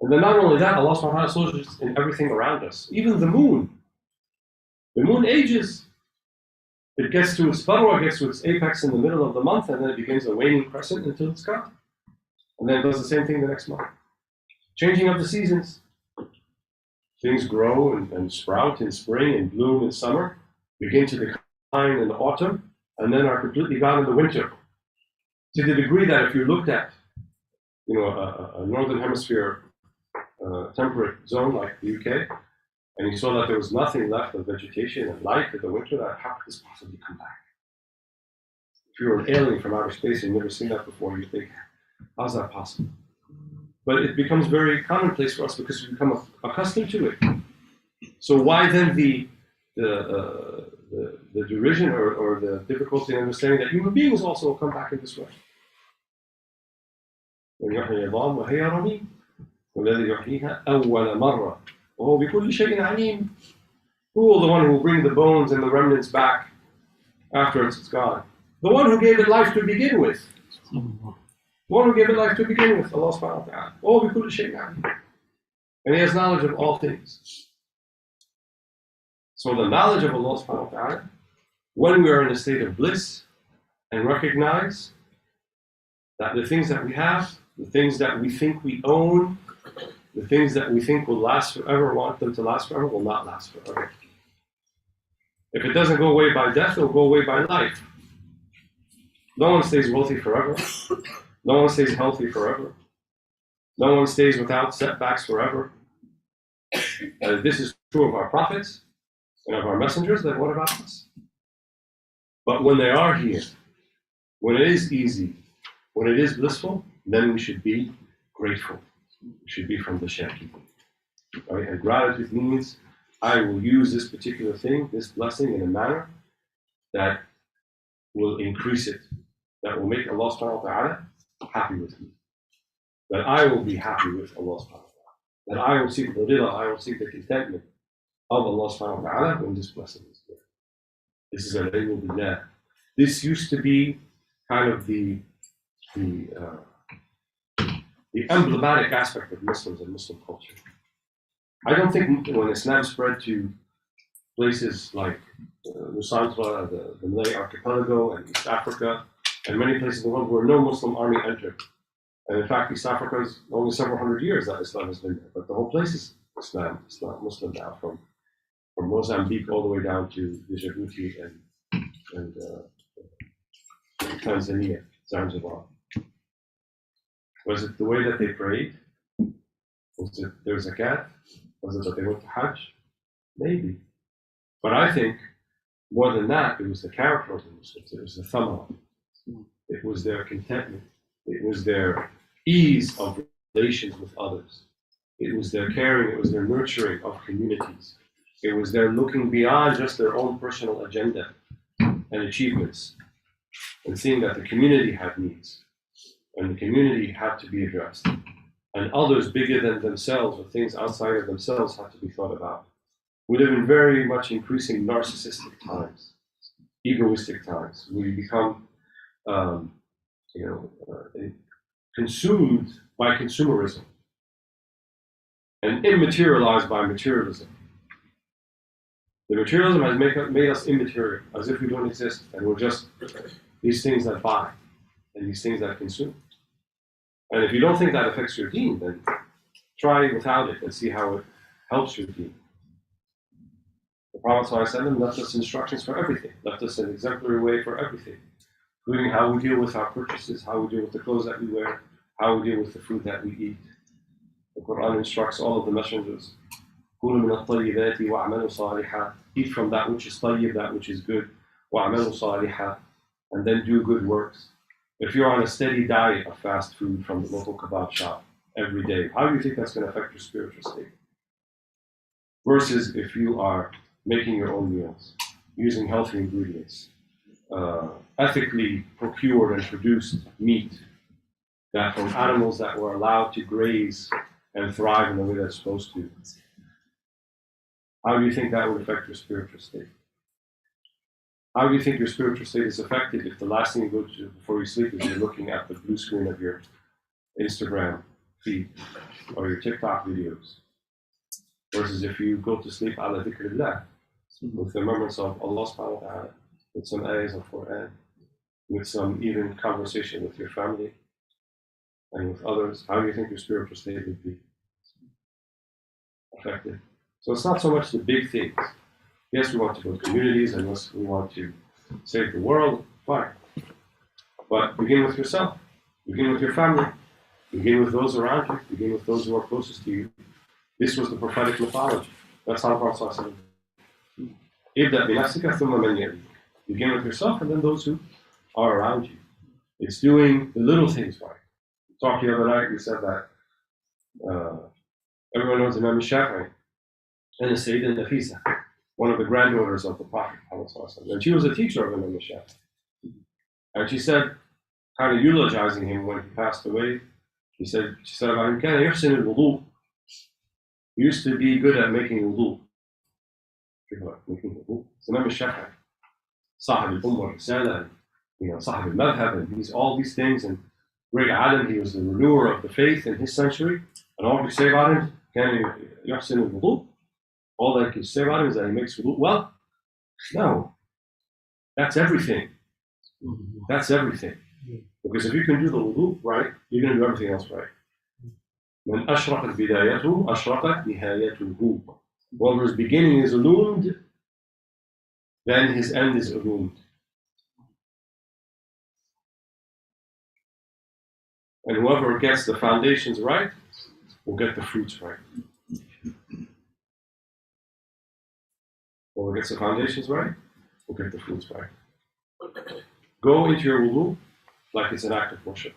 And then not only that, Allah subhanahu wa ta'ala shows us in everything around us. Even the moon. The moon ages. It gets to its farwa, gets to its apex in the middle of the month, and then it begins a waning crescent until it's gone. And then it does the same thing the next month. Changing of the seasons. Things grow and sprout in spring and bloom in summer, begin to decline in the autumn, and then are completely gone in the winter. To the degree that if you looked at, a northern hemisphere temperate zone like the UK, and you saw that there was nothing left of vegetation and life in the winter, that how could this possibly come back? If you were an alien from outer space and you've never seen that before, you think, how's that possible? But it becomes very commonplace for us because we become accustomed to it. So why then the derision or the difficulty in understanding that human beings also come back in this way? Who will the one who will bring the bones and the remnants back after it's gone? The one who gave it life to begin with. The one who gave it life to begin with, Allah subhanahu wa ta'ala. And He has knowledge of all things. So the knowledge of Allah subhanahu wa ta'ala, when we are in a state of bliss and recognize that the things that we have, the things that we think we own, the things that we think will last forever, want them to last forever, will not last forever. If it doesn't go away by death, it will go away by life. No one stays wealthy forever. No one stays healthy forever. No one stays without setbacks forever. If this is true of our prophets and of our messengers, then what about us? But when they are here, when it is easy, when it is blissful, then we should be grateful. We should be from the Shaykh. Right? And gratitude means I will use this particular thing, this blessing, in a manner that will increase it, that will make Allah subhanahu wa ta'ala happy with me. That I will be happy with Allah subhanahu wa ta'ala. That I will seek the rida, I will seek the contentment of Allah subhanahu wa ta'ala when this blessing is there. This is al-ilmu billah. This used to be kind of the emblematic aspect of Muslims and Muslim culture. I don't think when Islam spread to places like Mosaad, the Malay archipelago, and East Africa, and many places in the world where no Muslim army entered. And in fact, East Africa is only several hundred years that Islam has been there, but the whole place is Islam. It's not Muslim now, from Mozambique all the way down to Djibouti and Tanzania, Zanzibar. Was it the way that they prayed? Was it their zakat? Was it that they went to Hajj? Maybe. But I think more than that, it was the character of the Muslims. It was the thamara. It was their contentment. It was their ease of relations with others. It was their caring. It was their nurturing of communities. It was their looking beyond just their own personal agenda and achievements, and seeing that the community had needs, and the community had to be addressed, and others bigger than themselves or things outside of themselves had to be thought about. We live in very much increasing narcissistic times, egoistic times. We become, consumed by consumerism and immaterialized by materialism. The materialism has made us immaterial, as if we don't exist, and we're just these things that buy and these things that consume. And if you don't think that affects your deen, then try without it and see how it helps your deen. The Prophet ﷺ left us instructions for everything, left us an exemplary way for everything, including how we deal with our purchases, how we deal with the clothes that we wear, how we deal with the food that we eat. The Quran instructs all of the messengers, كُلُوا مِنَ الطَّيِّبَاتِ وَاعْمَلُوا صَالِحًا, eat from that which is tayyib, that which is good, وَاعْمَلُوا صَالِحًا, and then do good works. If you're on a steady diet of fast food from the local kebab shop every day, how do you think that's going to affect your spiritual state? Versus if you are making your own meals, using healthy ingredients, ethically procured and produced meat that from animals that were allowed to graze and thrive in the way they're supposed to. How do you think that would affect your spiritual state? How do you think your spiritual state is affected if the last thing you go to before you sleep is you're looking at the blue screen of your Instagram feed or your TikTok videos? Versus if you go to sleep ala dhikrillah, with the remembrance of Allah subhanahu wa ta'ala, with some ayahs of Quran, with some even conversation with your family and with others, how do you think your spiritual state would be affected? So it's not so much the big things. Yes, we want to build communities and yes, we want to save the world, fine. But begin with yourself, begin with your family, begin with those around you, begin with those who are closest to you. This was the prophetic mythology. That's how the Prophet said, begin with yourself and then those who are around you. It's doing the little things right. We talked the other night, we said that everyone knows Imam Shaykh and the Sayyidah Nafisa, one of the granddaughters of the Prophet. And she was a teacher of Imam Shaykh. And she said, kind of eulogizing him when he passed away, she said, he used to be good at making wudu. Imam Shaykh, Sahib al-Umm al-Risala, Sahib al-Madhab, and he's all these things, and great alim, he was the renewer of the faith in his century, and all we say about him, all that you say about him is that he makes wudu. Well, no, that's everything. That's everything. Because if you can do the wudu right, you're going to do everything else right. When أشرقت بدايته أشرقت نهايته. Whoever his beginning is illumined, then his end is illumined. And whoever gets the foundations right will get the fruits right. Whoever gets the foundations right will get the fruits right. Go into your wudu like it's an act of worship.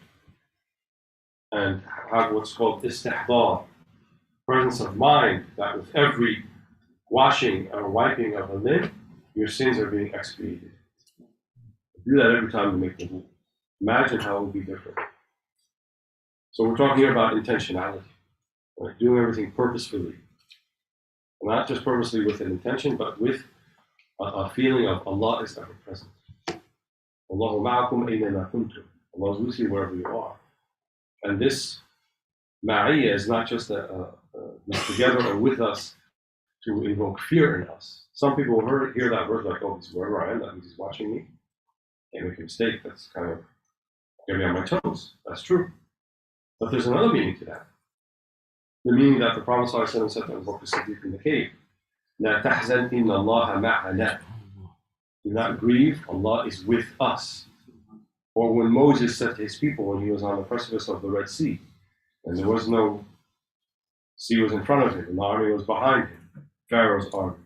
And have what's called istihdar, presence of mind, that with every washing or wiping of a limb, your sins are being expiated. Do that every time you make the wudu. Imagine how it would be different. So we're talking here about intentionality, like doing everything purposefully. Not just purposely with an intention, but with a feeling of Allah is ever present. Allahu ma'akum aynama kuntum. Allah is with you wherever you are. And this ma'iyya is not just together or with us to invoke fear in us. Some people hear that word like, oh, he's wherever I am, that means he's watching me. Can't make a mistake, that's kind of gonna be on my toes. That's true. But there's another meaning to that. The meaning that the Prophet ﷺ said to Abu Bakr Siddiq in the cave, لا تحزن إن الله معنا. Do not grieve, Allah is with us. Or when Moses said to his people when he was on the precipice of the Red Sea, and there was no sea was in front of him, and the army was behind him, Pharaoh's army,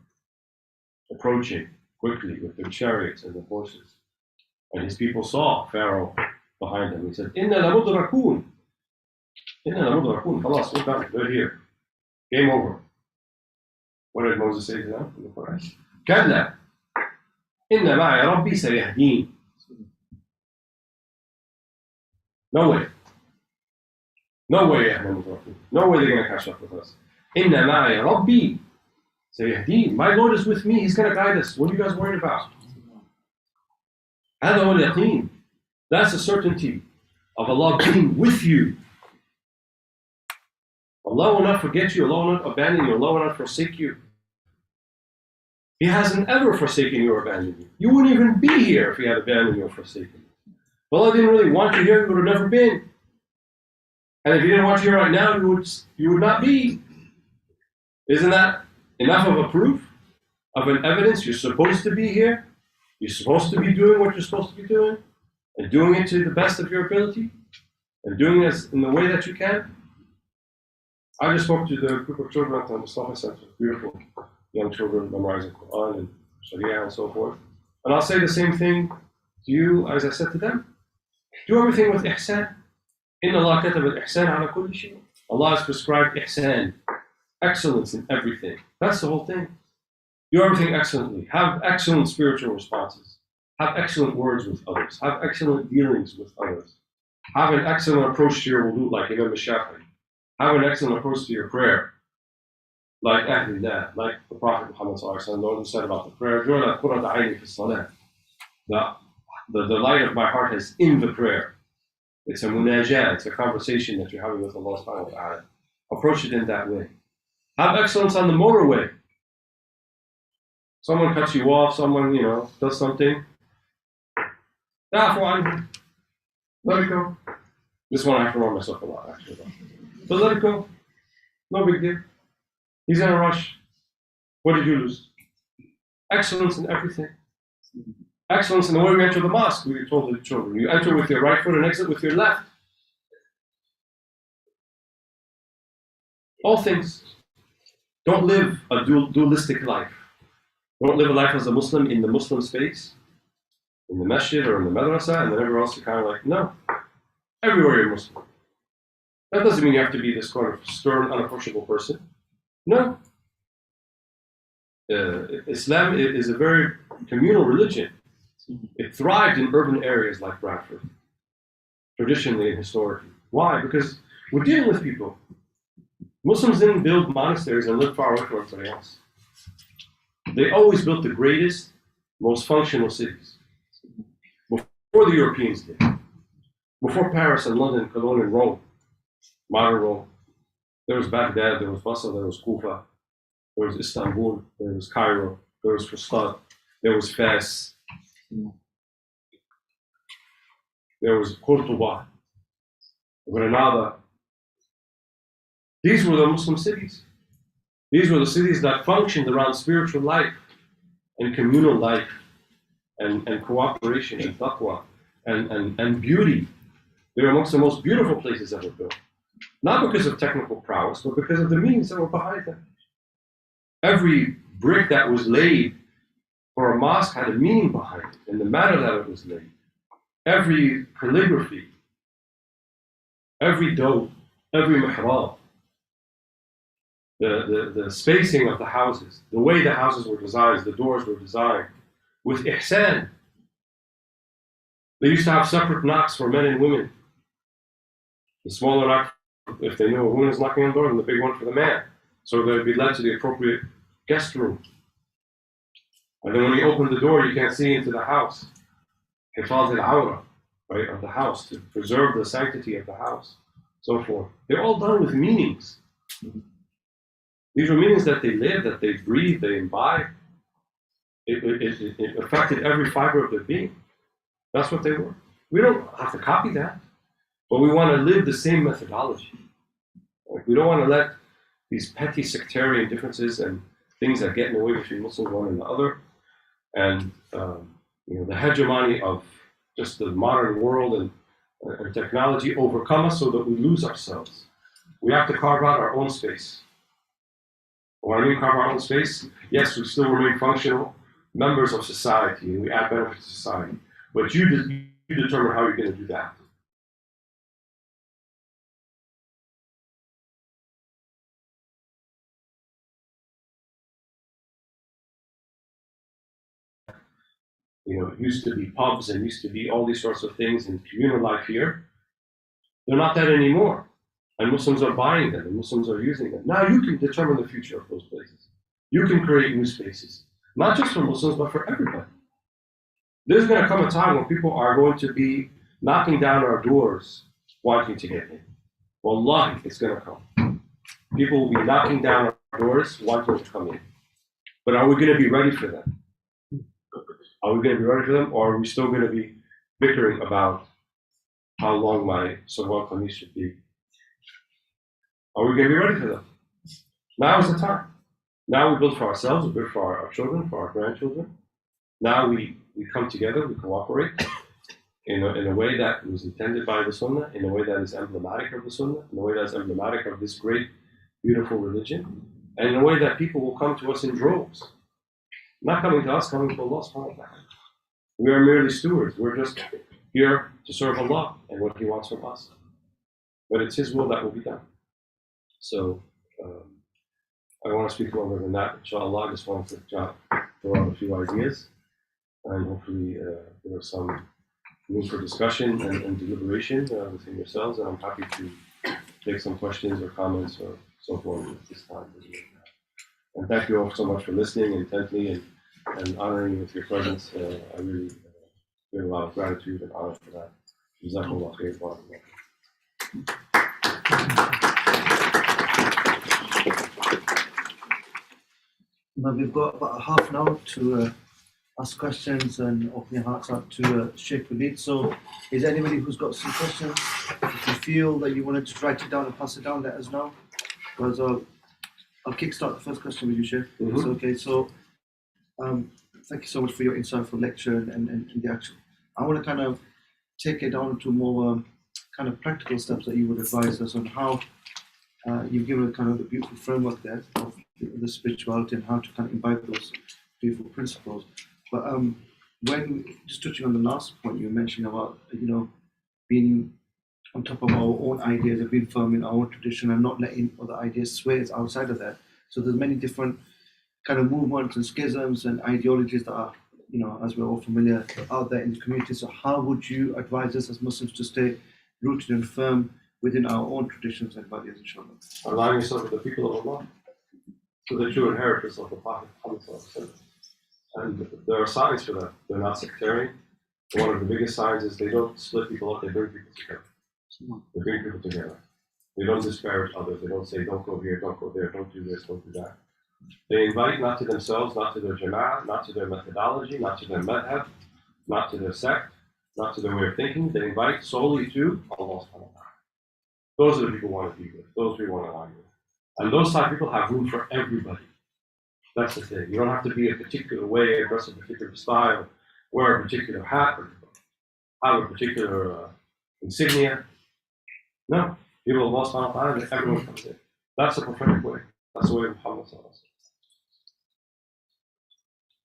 approaching quickly with their chariots and their horses. And his people saw Pharaoh behind them. He said, Inna lamudrakun. Inna lamudrakun. Khalas, we're done. They're here. Game over. What did Moses say to them in the Quran? Kalla. Inna ma'i rabbi sayahdeen. No way. No way, no way they're going to catch up with us. Inna ma'i Rabbi sayahdeen. My Lord is with me. He's going to guide us. What are you guys worried about? هذا هو اليقين. That's the certainty of Allah being with you. Allah will not forget you. Allah will not abandon you. Allah will not forsake you. He hasn't ever forsaken you or abandoned you. You wouldn't even be here if He had abandoned you or forsaken you. If Allah didn't really want you here, you would have never been. And if He didn't want you here right now, you would not be. Isn't that enough of a proof, of an evidence? You're supposed to be here. You're supposed to be doing what you're supposed to be doing, and doing it to the best of your ability, and doing it in the way that you can. I just spoke to the group of children at the Mustafa Center, beautiful young children memorizing Quran and Sharia and so forth. And I'll say the same thing to you as I said to them. Do everything with ihsan. Inna Allah kataba al-ihsan ala kulli shay. Allah has prescribed ihsan, excellence in everything. That's the whole thing. Do everything excellently. Have excellent spiritual responses. Have excellent words with others. Have excellent dealings with others. Have an excellent approach to your wudu, like Imam Shaykh. Have an excellent approach to your prayer, like Ahlillah, like the Prophet Muhammad the Lord said about the prayer, the light of my heart is in the prayer. It's a munajat, it's a conversation that you're having with Allah subhanahu wa ta'ala. Approach it in that way. Have excellence on the motorway. Someone cuts you off, someone, does something. Let it go. This one I have to remind myself a lot, actually. So let it go. No big deal. He's in a rush. What did you lose? Excellence in everything. Excellence in the way we enter the mosque, we told the children. You enter with your right foot and exit with your left. All things. Don't live a dualistic life. Don't live a life as a Muslim in the Muslim space, in the masjid or in the madrasa, and then everywhere else you're kind of like, no. Everywhere you're Muslim. That doesn't mean you have to be this kind of stern, unapproachable person. No. Islam is a very communal religion. It thrived in urban areas like Bradford, traditionally and historically. Why? Because we're dealing with people. Muslims didn't build monasteries and live far away from everybody else. They always built the greatest, most functional cities. Before the Europeans did. Before Paris and London, Cologne and Rome, modern Rome. There was Baghdad, there was Basra, there was Kufa, there was Istanbul, there was Cairo, there was Fustat, there was Fes, there was Cordoba, Granada. These were the Muslim cities. These were the cities that functioned around spiritual life and communal life and cooperation and taqwa and beauty. They were amongst the most beautiful places ever built. Not because of technical prowess, but because of the means that were behind them. Every brick that was laid for a mosque had a meaning behind it, in the manner that it was laid. Every calligraphy, every dome, every mihrab, the spacing of the houses, the way the houses were designed, the doors were designed, with ihsan. They used to have separate knocks for men and women. The smaller knock, if they knew a woman was knocking on the door, and the big one for the man. So they'd be led to the appropriate guest room. And then when you open the door, you can't see into the house. Hifaz al-awra, right, of the house, to preserve the sanctity of the house, so forth. They're all done with meanings. These were meanings that they lived, that they breathed, they imbibed. It affected every fiber of their being. That's what they were. We don't have to copy that, but we want to live the same methodology. Like, we don't want to let these petty sectarian differences and things that get in the way between Muslims one and the other, and the hegemony of just the modern world and technology overcome us so that we lose ourselves. We have to carve out our own space. When I mean carve our own space, yes, we still remain functional members of society and we add benefit to society. But you determine how you're going to do that. It used to be pubs and used to be all these sorts of things in communal life here. They're not that anymore. And Muslims are buying them, and Muslims are using them. Now you can determine the future of those places. You can create new spaces, not just for Muslims, but for everybody. There's going to come a time when people are going to be knocking down our doors, wanting to get in. Wallahi, it's going to come. People will be knocking down our doors, wanting to come in. But are we going to be ready for them? Are we going to be ready for them, or are we still going to be bickering about how long my Sawal Khamis should be? Are we going to be ready for them? Now is the time. Now we build for ourselves, we build for our children, for our grandchildren. Now we come together, we cooperate in a way that was intended by the Sunnah, in a way that is emblematic of the Sunnah, in a way that is emblematic of this great, beautiful religion, and in a way that people will come to us in droves. Not coming to us, coming to Allah subhanahu wa ta'ala. We are merely stewards. We're just here to serve Allah and what He wants from us. But it's His will that will be done. So, I don't want to speak longer than that. Inshallah, I just wanted to throw out a few ideas. And hopefully there is some room for discussion and deliberation within yourselves. And I'm happy to take some questions or comments or so forth at this time. And thank you all so much for listening intently and honoring me with your presence. I really feel a lot of gratitude and honor for that. Jazakallah khair wa rahmatullah. Now we've got about a half an hour to ask questions and open your hearts out to Shaykh Walead. So is there anybody who's got some questions? If you feel that you want to just write it down and pass it down, let us know. Because I'll kickstart the first question with you, Shaykh. Mm-hmm. So, okay, so thank you so much for your insightful lecture and the actual. I want to kind of take it down to more kind of practical steps that you would advise us on how you've given a kind of a beautiful framework there of the spirituality and how to kind of imbibe those beautiful principles. But when just touching on the last point you mentioned about being on top of our own ideas and being firm in our own tradition and not letting other ideas sway us outside of that. So there's many different kind of movements and schisms and ideologies that are, as we're all familiar, out there in the community. So how would you advise us as Muslims to stay rooted and firm within our own traditions and values, inshallah? Align yourself with the people of Allah, so that you inherit yourself the Prophet Muhammad. And there are signs for that. They're not sectarian. One of the biggest signs is they don't split people up, they bring people together. They bring people together. They don't disparage others. They don't say, don't go here, don't go there, don't do this, don't do that. They invite not to themselves, not to their jama'ah, not to their methodology, not to their madhab, not to their sect, not to their way of thinking. They invite solely to Allah subhanahu wa ta'ala. Those are the people we want to be with. Those we want to align with. And those type of people have room for everybody. That's the thing. You don't have to be a particular way, dress a particular style, wear a particular hat, or have a particular insignia. No. People of Allah subhanahu wa ta'ala, everyone comes in. That's the prophetic way. That's the way of Muhammad sallallahu alaihi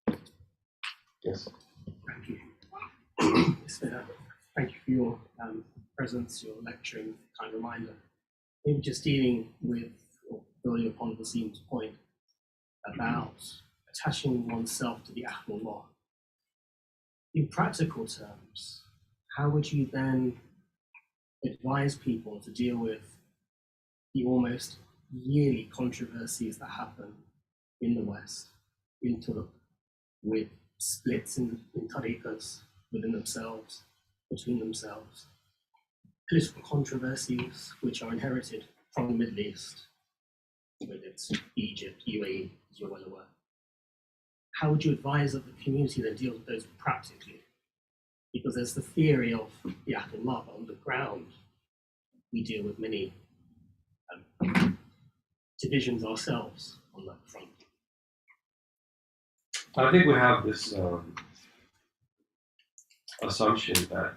wasallam. Yes. Thank you. Thank you for your presence, your lecturing, kind reminder. Maybe just dealing with, or building upon Wasim's point about attaching oneself to the Ahlullah. In practical terms, how would you then advise people to deal with the almost yearly controversies that happen in the West, in Turk, with splits in tariqas within themselves, between themselves, political controversies which are inherited from the Middle East, whether it's Egypt, UAE, as you're well aware. How would you advise that the community then deals with those practically? Because there's the theory of the Ahlullah, but on the ground, we deal with many divisions ourselves on that front. I think we have this assumption that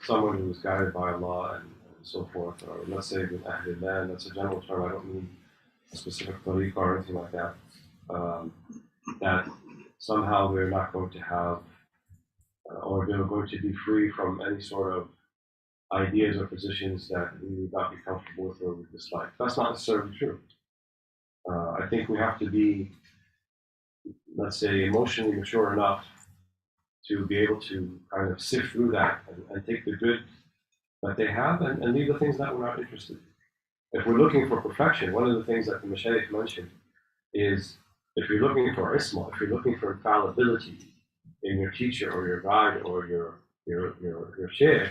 someone who is guided by Allah and so forth, or let's say with Ahlullah, that's a general term, I don't mean a specific tariqah or anything like that, that somehow they're not going to have, or they're going to be free from any sort of ideas or positions that we would not be comfortable with or we dislike. That's not necessarily true. I think we have to be, let's say, emotionally mature enough to be able to kind of sift through that and take the good that they have and leave the things that we're not interested in. If we're looking for perfection, one of the things that the Shaykh mentioned is if you're looking for isma, if you're looking for infallibility in your teacher or your guide or your Shaykh,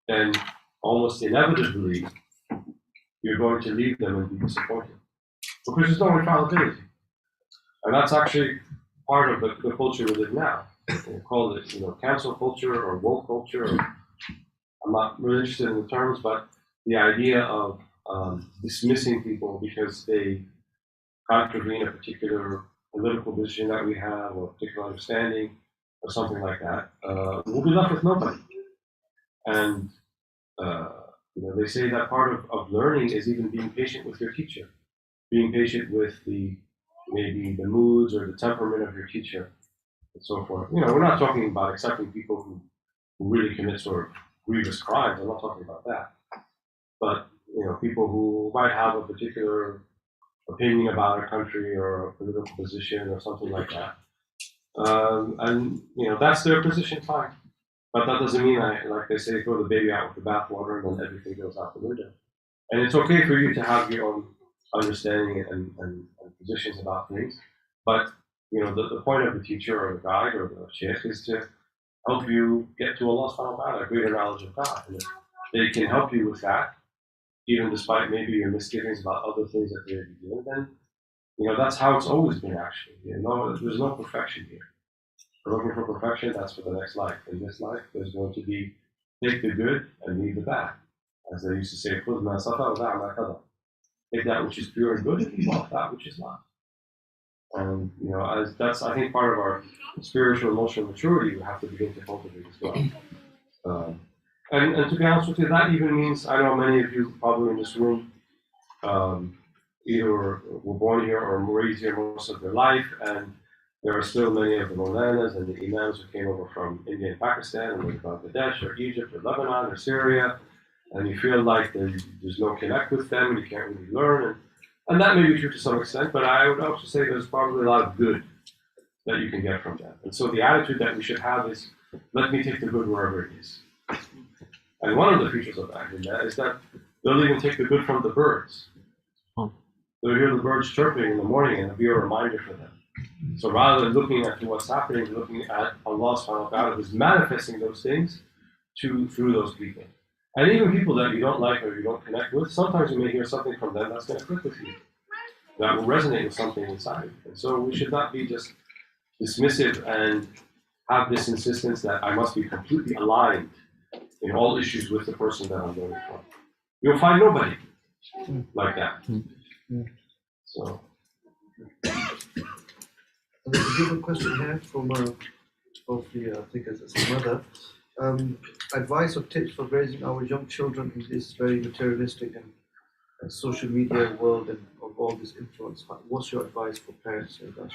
then almost inevitably you're going to leave them and be disappointed. Because there's no infallibility. And that's actually part of the culture we live now. We call it, cancel culture or woke culture. I'm not really interested in the terms, but the idea of dismissing people because they contravene a particular political vision that we have or a particular understanding or something like that, we'll be left with nobody. And they say that part of learning is even being patient with your teacher, being patient with maybe the moods or the temperament of your teacher, and so forth. We're not talking about accepting people who really commit sort of grievous crimes. I'm not talking about that. But people who might have a particular opinion about a country or a political position or something like that, and that's their position, fine. But that doesn't mean, like they say, throw the baby out with the bathwater and then everything goes out the window. And it's okay for you to have your own understanding and positions about things. But the point of the teacher or the guide or the sheikh is to help you get to Allah subhanahu wa ta'ala, a greater knowledge of God. And if they can help you with that, even despite maybe your misgivings about other things that they're doing, then that's how it's always been actually. There's no perfection here. We're looking for perfection, that's for the next life. In this life, there's going to be take the good and leave the bad. As they used to say, take that which is pure and good and leave off that which is not. And as that's I think part of our spiritual emotional maturity we have to begin to cultivate as well. And to be honest with you, that even means I know many of you probably in this room either were born here or raised here most of their life, and there are still many of the Molanas and the Imams who came over from India and Pakistan and maybe Bangladesh or Egypt or Lebanon or Syria, and you feel like there's no connect with them and you can't really learn. And that may be true to some extent, but I would also say there's probably a lot of good that you can get from that. And so the attitude that we should have is, let me take the good wherever it is. And one of the features of that is that they'll even take the good from the birds. They'll hear the birds chirping in the morning and it'll be a reminder for them. So rather than looking at what's happening, looking at Allah subhanahu wa ta'ala who's manifesting those things through those people. And even people that you don't like or you don't connect with, sometimes you may hear something from them that's going to click with you, that will resonate with something inside. And so we should not be just dismissive and have this insistence that I must be completely aligned in all issues with the person that I'm learning from. You'll find nobody like that. So. There's a different question here from hopefully I think it's a mother. Advice or tips for raising our young children in this very materialistic and social media world and of all this influence. What's your advice for parents in that?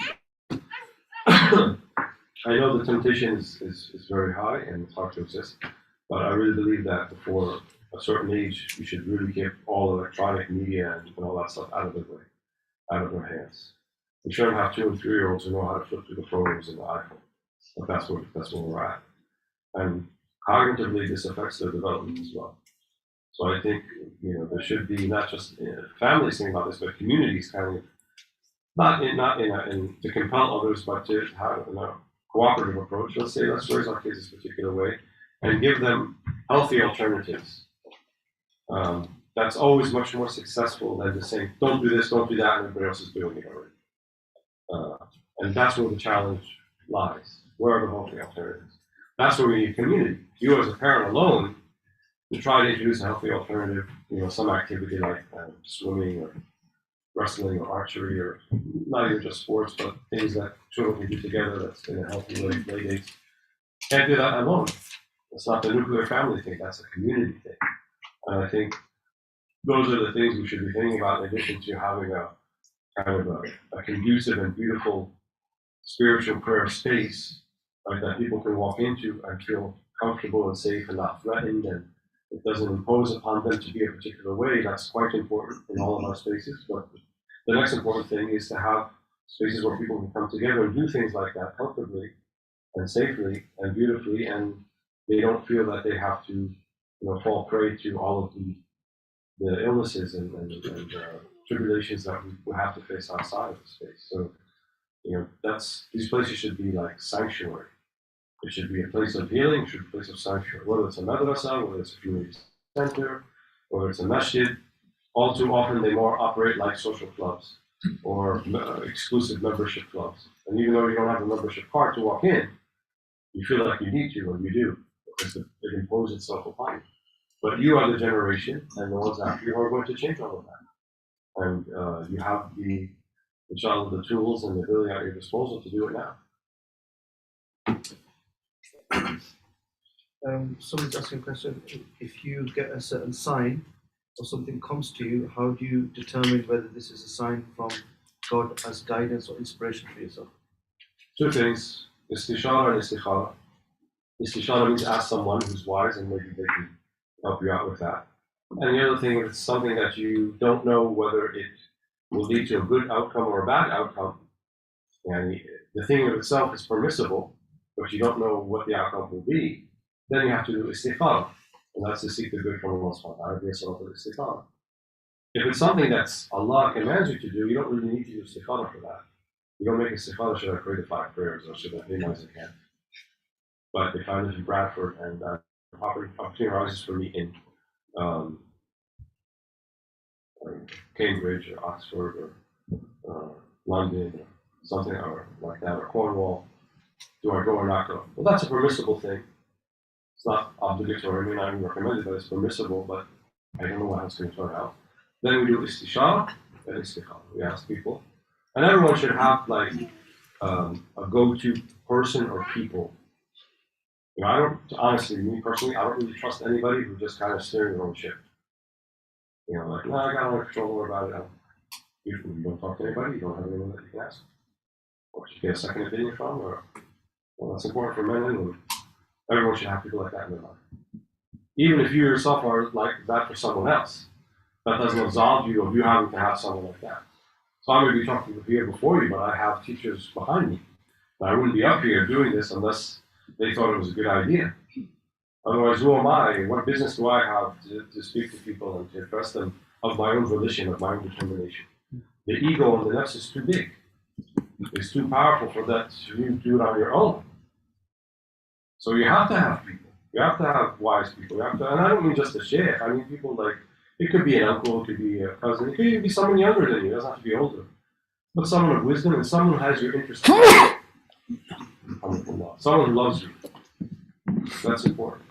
I know the temptation is very high and it's hard to resist, but I really believe that before a certain age, we should really get all electronic media and all that stuff out of their hands. We shouldn't have 2 and 3-year-olds who know how to flip through the programs in the iPhone. But that's where we're at. And cognitively, this affects their development as well. So I think there should be not just families thinking about this, but communities kind of not in to compel others, but to have a cooperative approach. Let's raise our kids this particular way and give them healthy alternatives. That's always much more successful than just saying, don't do this, don't do that, and everybody else is doing it already. And that's where the challenge lies. Where are the healthy alternatives? That's where we need community. You as a parent alone, to try to introduce a healthy alternative, some activity like swimming or wrestling or archery or not even just sports, but things that children can do together that's in a healthy way, play dates. Can't do that alone. It's not the nuclear family thing, that's a community thing. And I think those are the things we should be thinking about in addition to having a kind of a conducive and beautiful spiritual prayer space, right, that people can walk into and feel comfortable and safe and not threatened, and it doesn't impose upon them to be a particular way. That's quite important in all of our spaces. But the next important thing is to have spaces where people can come together and do things like that comfortably and safely and beautifully, and they don't feel that they have to fall prey to all of the illnesses and tribulations that we have to face outside of the space. So, these places should be like sanctuary. It should be a place of healing, it should be a place of sanctuary. Whether it's a madrasa, whether it's a community center, whether it's a masjid, all too often they more operate like social clubs or exclusive membership clubs. And even though you don't have a membership card to walk in, you feel like you need to, or you do, because it imposes itself upon you. But you are the generation, and the ones after you are going to change all of that. And you have inshallah, the tools and the ability at your disposal to do it now. Someone's asking a question. If you get a certain sign or something comes to you, how do you determine whether this is a sign from God as guidance or inspiration for yourself? Two things, istishara and istikhara. Istishara means ask someone who's wise and maybe they can help you out with that. And the other thing, if it's something that you don't know whether it will lead to a good outcome or a bad outcome, and the thing of itself is permissible, but you don't know what the outcome will be, then you have to do istikhara. And that's to seek the good from Allah subhanahu wa ta'ala. If it's something that's Allah commands you to do, you don't really need to do istikhara for that. You don't make istikhara, should I pray the 5 prayers or should I pay my zakat? But if I live in Bradford and opportunity arises for me in Cambridge or Oxford or London or something or like that, or Cornwall, do I go or not go? Well, that's a permissible thing. It's not obligatory, I mean, I recommend it, but it's permissible, but I don't know how it's going to turn out. Then we do istishara and istikhara. We ask people. And everyone should have like a go-to person or people. I don't, honestly, me personally, I don't really trust anybody who just kind of steering their own ship. Like, no, I got no control over about it. You don't talk to anybody, you don't have anyone that you can ask. Or you get a second opinion from, or, well, that's important for men and women. Everyone should have people like that in their life. Even if you yourself are like that for someone else, that doesn't absolve you of you having to have someone like that. So I may be talking here before you, but I have teachers behind me. And I wouldn't be up here doing this unless they thought it was a good idea. Otherwise, who am I? What business do I have to speak to people and to address them of my own volition, of my own determination? The ego and the nafs is too big. It's too powerful for that to do it on your own. So you have to have people. You have to have wise people. You have to, and I don't mean just a shaykh. I mean people like, it could be an uncle, it could be a cousin, it could even be someone younger than you. It doesn't have to be older. But someone of wisdom and someone who has your interest. Someone who loves you. That's important.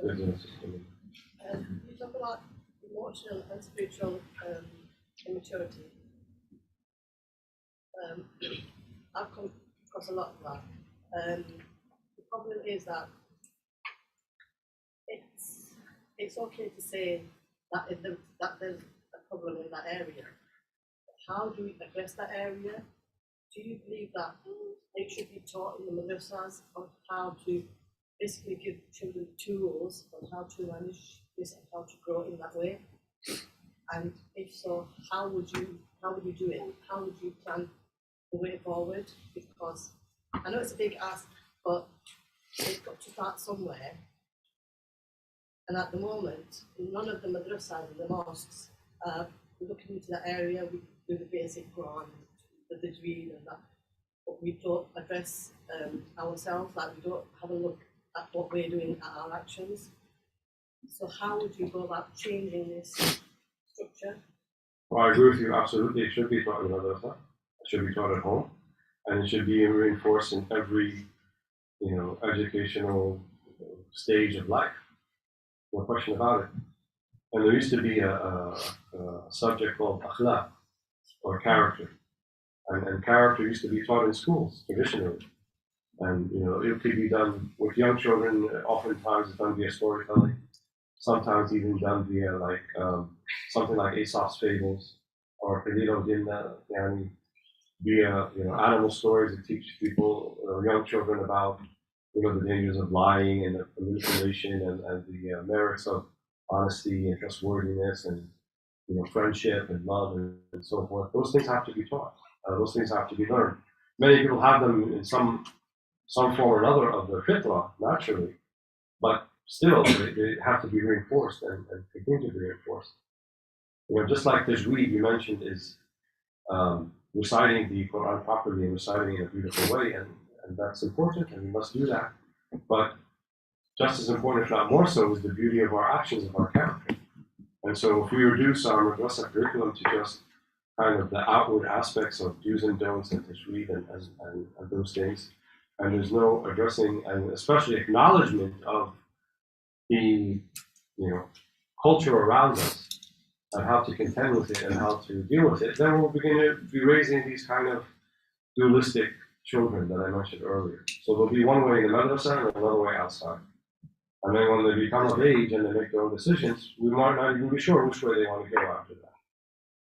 You talk about emotional and spiritual immaturity. I've come across a lot of that. The problem is that it's okay to say that there's a problem in that area. How do we address that area? Do you believe that they should be taught in the madrasas on how to basically give children tools on how to manage this and how to grow in that way? And if so, how would you do it? How would you plan the way forward? Because I know it's a big ask, but it's got to start somewhere. And at the moment, none of the madrasas and the mosques are looking into that area. We do the basic Quran, the tajweed and that, but we don't address ourselves, like we don't have a look at what we're doing at our actions. So how would you go about changing this structure? Well, I agree with you, absolutely. It should be taught in madrasa. It should be taught at home. And it should be reinforced in every, educational stage of life. No question about it. And there used to be a subject called akhlaq, or character. And character used to be taught in schools, traditionally. And, it could be done with young children, oftentimes it's done via storytelling. Sometimes even done via something like Aesop's Fables, or via, animal stories that teach people, young children about, the dangers of lying and manipulation and the merits of honesty and trustworthiness and, friendship and love and so forth. Those things have to be taught. Those things have to be learned. Many people have them in some form or another of their fitrah, naturally, but still they have to be reinforced and continue to be reinforced. Just like Tajweed you mentioned is reciting the Quran properly and reciting in a beautiful way, and that's important, and we must do that. But just as important, if not more so, is the beauty of our actions, of our character. And so if we reduce our madrasa curriculum to just kind of the outward aspects of do's and don'ts and tajweed and those things, and there's no addressing and especially acknowledgement of the culture around us and how to contend with it and how to deal with it, then we'll begin to be raising these kind of dualistic children that I mentioned earlier. So there'll be one way in the madrasa and another way outside. And then when they become of age and they make their own decisions, we might not even be sure which way they want to go after that.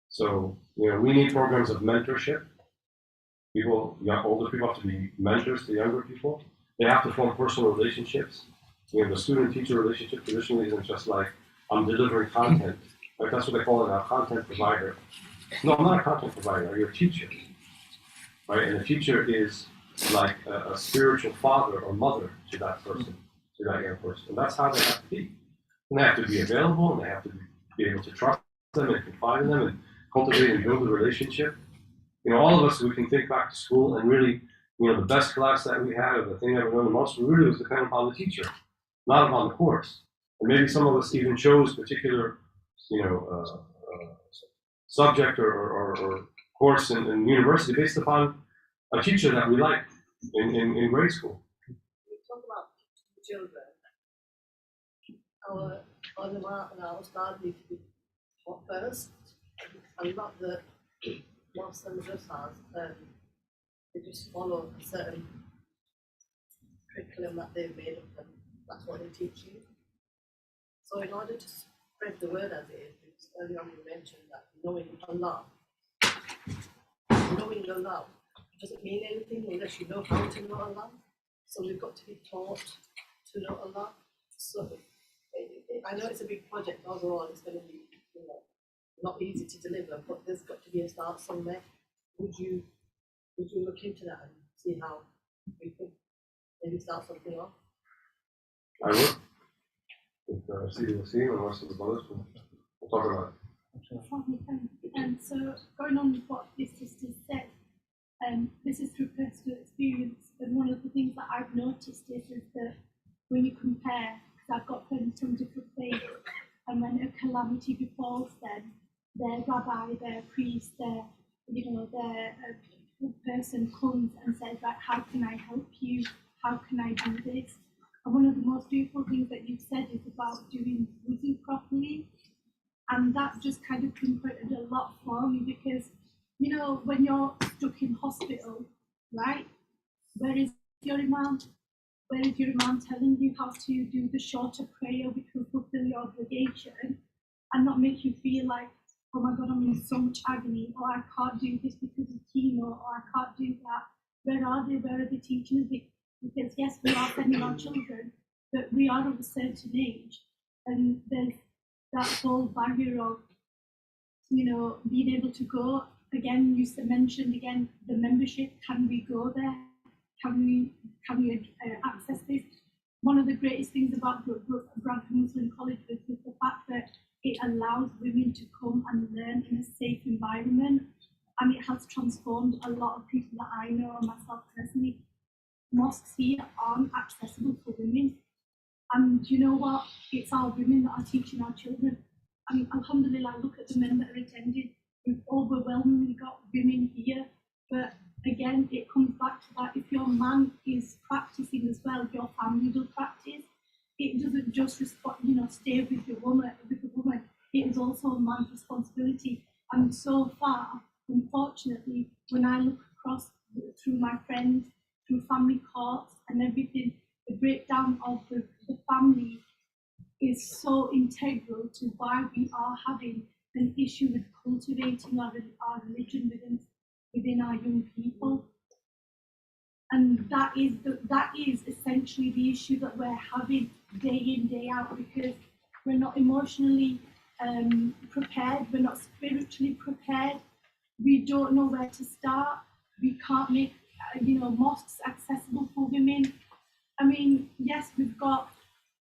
So, we need programs of mentorship. Older people have to be mentors to younger people. They have to form personal relationships. The student-teacher relationship traditionally isn't just like, I'm delivering content. Like that's what they call it now, content provider. No, I'm not a content provider, you're a teacher. Right? And a teacher is like a spiritual father or mother to that person, to that young person. And that's how they have to be. And they have to be available, and they have to be able to trust them and confide in them and cultivate and build a relationship. All of us, we can think back to school and really, the best class that we had or the thing that we learned the most really was dependent upon the teacher, not upon the course. And maybe some of us even chose particular, subject or course in university based upon a teacher that we liked in grade school. We talk about children. Our ulama and our ustad need to be taught first, and not the mosques and madrasas. They just follow a certain curriculum that they've made up, and that's what they teach you. So in order to spread the word as it is, because earlier on you mentioned that knowing Allah doesn't mean anything unless you know how to know Allah. So we've got to be taught to know Allah. So I know it's a big project overall, it's going to be not easy to deliver, but there's got to be a start somewhere. Would you look into that and see how we could maybe start something off? I would. With Sidi Wasim and the rest of the brothers, we'll talk about it. So going on with what this sister said, this is through personal experience, and one of the things that I've noticed is that when you compare, because I've got friends from different faiths, and when a calamity befalls them, their rabbi, their priest, their person comes and says, right, how can I help you? How can I do this? And one of the most beautiful things that you've said is about doing wuzu properly. And that just kind of pinpointed a lot for me because, when you're stuck in hospital, right, where is your imam? Where is your imam telling you how to do the shorter prayer which will fulfill your obligation and not make you feel like, oh my God, I'm in so much agony, or I can't do this because of chemo, or I can't do that. Where are they? Where are they teaching us? Because yes, we are sending our children, but we are of a certain age, and there's that whole barrier of, being able to go. Again, you mentioned again the membership. Can we go there? Can we access this? One of the greatest things about Bradford Muslim College is the fact that it allows women to come and learn in a safe environment, and it has transformed a lot of people that I know and myself personally. Mosques here aren't accessible for women, and you know what? It's our women that are teaching our children. I mean, alhamdulillah, look at the men that are attending. We've overwhelmingly got women here, but again, it comes back to that. If your man is practicing as well, your family will practice. It doesn't just stay with the woman. It is also a man's responsibility. And so far, unfortunately, when I look across through my friends, through family courts and everything, the breakdown of the family is so integral to why we are having an issue with cultivating our religion within our young people. And that is essentially the issue that we're having day in, day out, because we're not emotionally prepared, we're not spiritually prepared, we don't know where to start, we can't make mosques accessible for women. I mean, yes, we've got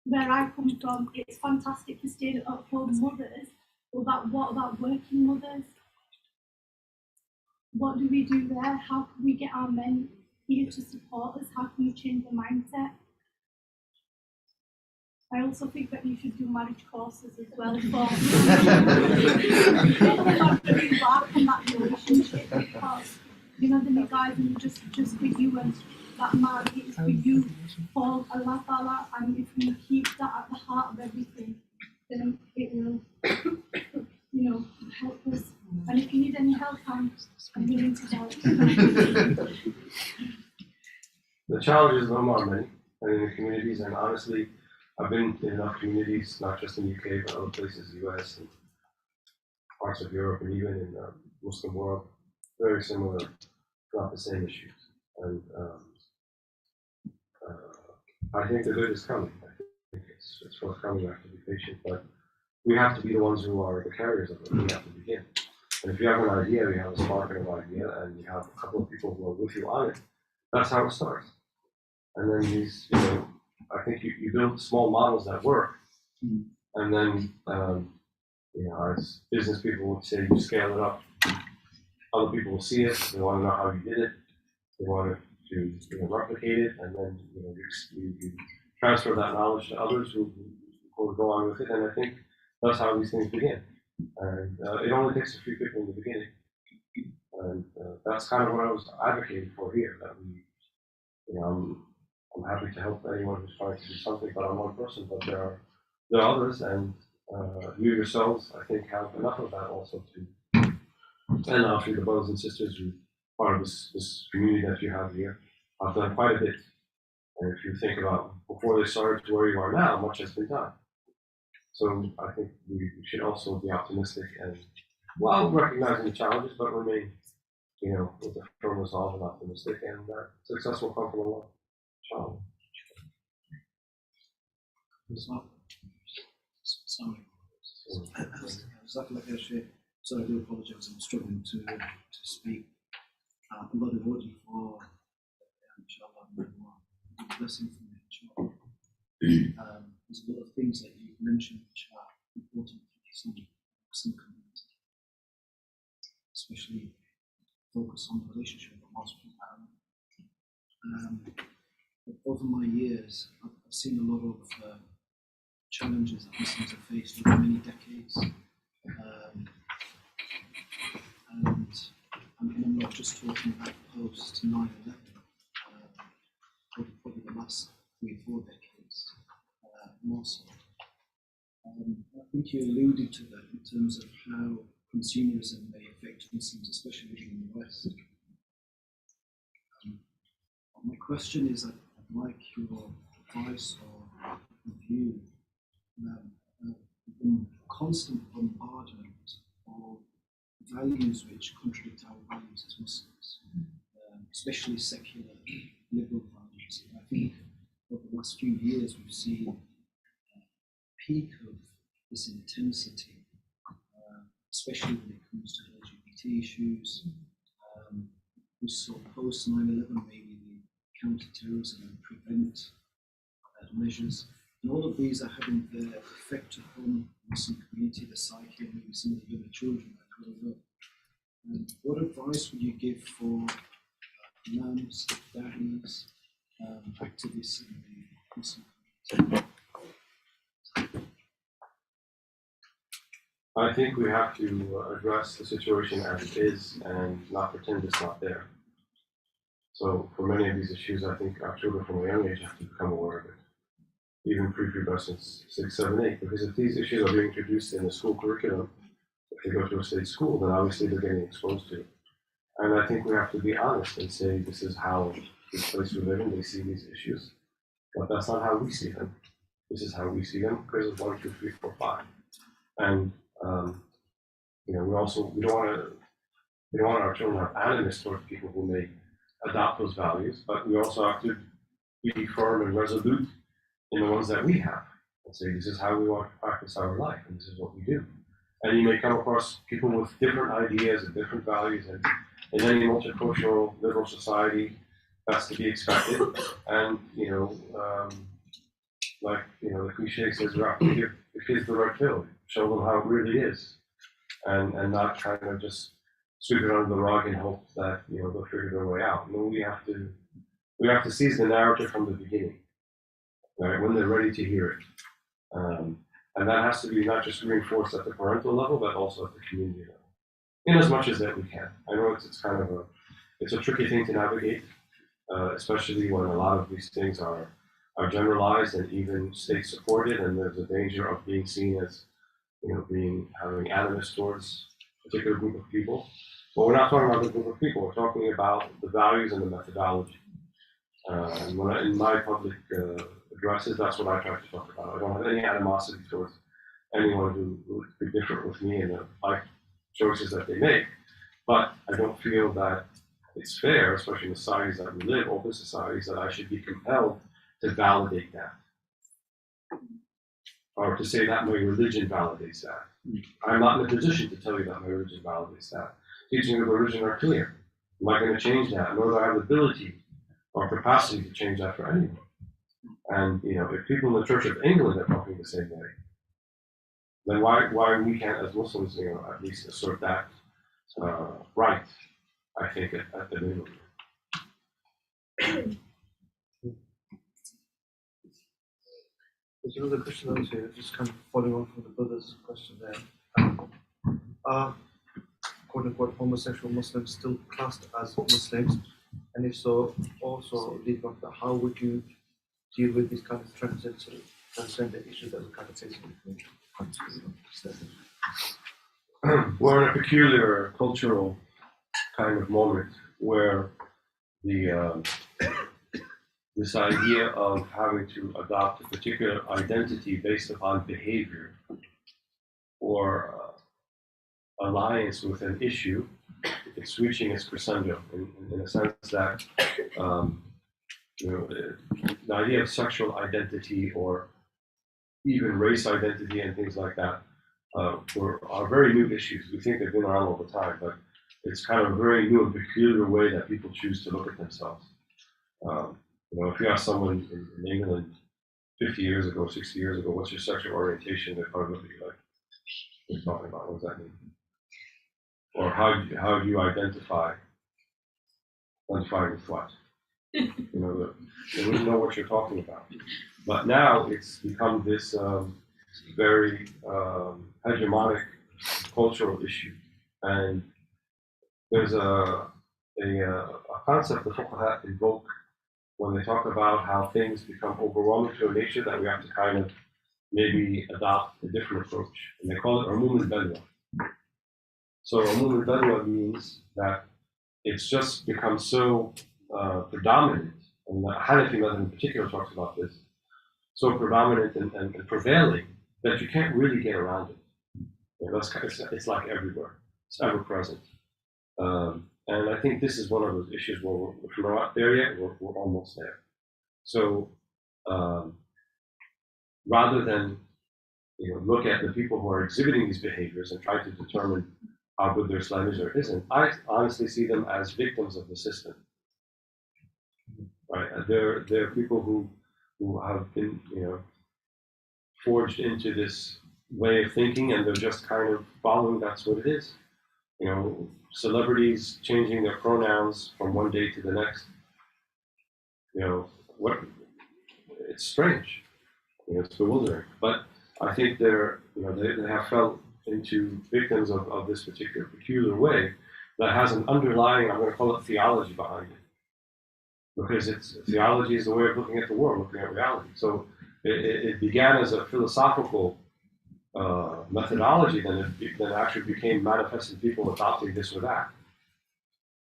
where I come from, it's fantastic for stay-at-home mothers, but what about working mothers? What do we do there? How can we get our men here to support us? How can we change the mindset? I also think that you should do marriage courses as well for embark on that relationship, because you know the new guys and just for you, and that marriage is for you for Allah Ta'ala, and if we keep that at the heart of everything, then it will help us. And if you need any help, I'm willing to help. The challenges of them are many, and in the communities, and honestly, I've been in enough communities, not just in the UK, but other places, the US and parts of Europe, and even in the Muslim world, very similar, not the same issues. And I think the good is coming. I think it's forthcoming. We have to be patient, but we have to be the ones who are the carriers of it. We have to begin. And if you have an idea, you have a spark of an idea, and you have a couple of people who are with you on it, that's how it starts. And then these, I think you build small models that work, and then, as business people would say, you scale it up. Other people will see it, they want to know how you did it, they want to replicate it, and then you transfer that knowledge to others who will go on with it. And I think that's how these things begin. And it only takes a few people in the beginning, and that's kind of what I was advocating for here. That we, I'm happy to help anyone who's trying to do something, but I'm one person. But there are others, and you yourselves, I think, have enough of that also to. And actually, the brothers and sisters who are part of this community that you have here, have done quite a bit. And if you think about before they started to where you are now, much has been done. So I think we should also be optimistic and, while recognizing the challenges, but remain, with a firm resolve and optimistic, and success will come from Allah. Inshallah. So I do apologise, I'm struggling to speak. A lot of audio for inshallah, blessing from me, inshallah. There's a lot of things that you've mentioned which are important for the Muslim community, especially focus on the relationship with Allah subhanahu wa ta'ala. Over my years, I've seen a lot of challenges that Muslims have faced over many decades. And I'm not just talking about post 9/11, probably the last 3 or 4 decades, more so. I think you alluded to that in terms of how consumerism may affect Muslims, especially living in the West. My question is, I'd like your advice or view the constant bombardment of values which contradict our values as Muslims, especially secular, liberal values. And I think over the last few years we've seen a peak of this intensity, especially when it comes to LGBT issues. We saw post 9/11 maybe the counter-terrorism and prevent measures. And all of these are having their effect upon the Muslim community, the psyche, and maybe some of the young children that grow up. What advice would you give for imams, da'is, activists in the Muslim community? I think we have to address the situation as it is and not pretend it's not there. So for many of these issues, I think our children from a young age have to become aware of it. Even pre-pubescence, 6, 7, 8, because if these issues are being introduced in the school curriculum, if they go to a state school, then obviously they're getting exposed to it. And I think we have to be honest and say this is how this place we live in, they see these issues. But that's not how we see them. This is how we see them because of 1, 2, 3, 4, 5. And we don't want our children to have animus towards people who may adopt those values, but we also have to be firm and resolute in the ones that we have and say this is how we want to practice our life and this is what we do. And you may come across people with different ideas and different values, and in any multicultural liberal society that's to be expected. And like the cliche says, you have to give the kids the red pill, show them how it really is, and not kind of just sweep it under the rug and hope that they'll figure their way out. No, we have to seize the narrative from the beginning, right? When they're ready to hear it, and that has to be not just reinforced at the parental level, but also at the community level, in as much as that we can. I know it's kind of a tricky thing to navigate, especially when a lot of these things are generalized and even state supported, and there's a danger of being seen as having animus towards a particular group of people. But we're not talking about the group of people. We're talking about the values and the methodology. And in my public addresses, that's what I try to talk about. I don't have any animosity towards anyone who would be different with me and the life choices that they make. But I don't feel that it's fair, especially in the societies that we live, open societies, that I should be compelled to validate that. Or to say that my religion validates that. I'm not in a position to tell you that my religion validates that. Teachings of the religion are clear. I'm not going to change that, nor do I have the ability or capacity to change that for anyone. And if people in the Church of England are talking the same way, then why we can't, as Muslims, at least assert that right? I think at the minimum. There's another question out here, just kind of following on from the brother's question there. Are quote unquote homosexual Muslims still classed as Muslims? And if so, also leading on to that, how would you deal with these kind of transgender issues that we're kind of facing in the country? We're in a peculiar cultural kind of moment where this idea of having to adopt a particular identity based upon behavior or alliance with an issue, it's reaching its crescendo in a sense that the idea of sexual identity or even race identity and things like that are very new issues. We think they've been around all the time, but it's kind of a very new and peculiar way that people choose to look at themselves. If you ask someone in England 50 years ago, 60 years ago, what's your sexual orientation, they'd probably look at you like, what are you talking about? What does that mean? Or how do you identify? Identify with what? They wouldn't know what you're talking about. But now it's become this very hegemonic cultural issue, and there's a concept the fuqaha invoke when they talk about how things become overwhelming to a nature that we have to kind of maybe adopt a different approach, and they call it umum al-balwa. So umum al-balwa means that it's just become so predominant, and the Hanafi method in particular talks about this, so predominant and prevailing that you can't really get around it. It's like everywhere. It's ever present. And I think this is one of those issues where we're not there yet, we're almost there. So rather than look at the people who are exhibiting these behaviors and try to determine how good their Islam is or isn't, I honestly see them as victims of the system. Right? They're people who have been forged into this way of thinking, and they're just kind of following. That's what it is. Celebrities changing their pronouns from one day to the next. It's strange. It's bewildering. But I think they have fell into victims of this particular peculiar way that has an underlying, I'm going to call it theology behind it. Because theology is the way of looking at the world, looking at reality. So it began as a philosophical methodology, then it actually became manifested people adopting this or that.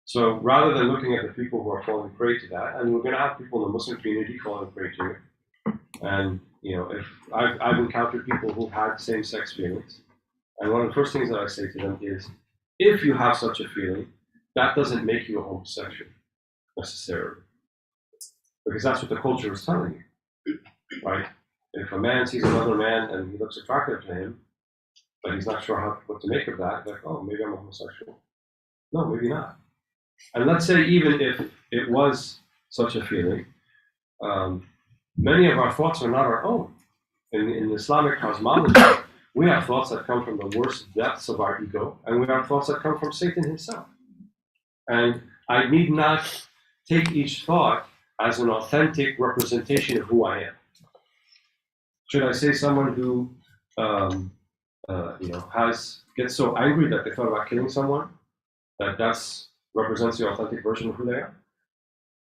So rather than looking at the people who are falling prey to that, and we're going to have people in the Muslim community falling prey to it, and if I've encountered people who've had same-sex feelings, and one of the first things that I say to them is, if you have such a feeling, that doesn't make you a homosexual necessarily, because that's what the culture is telling you, right? If a man sees another man and he looks attractive to him, but he's not sure what to make of that, like, oh, maybe I'm a homosexual. No, maybe not. And let's say even if it was such a feeling, many of our thoughts are not our own. in Islamic cosmology, we have thoughts that come from the worst depths of our ego, and we have thoughts that come from Satan himself. And I need not take each thought as an authentic representation of who I am. Should I say someone who gets so angry that they thought about killing someone, that's represents the authentic version of who they are?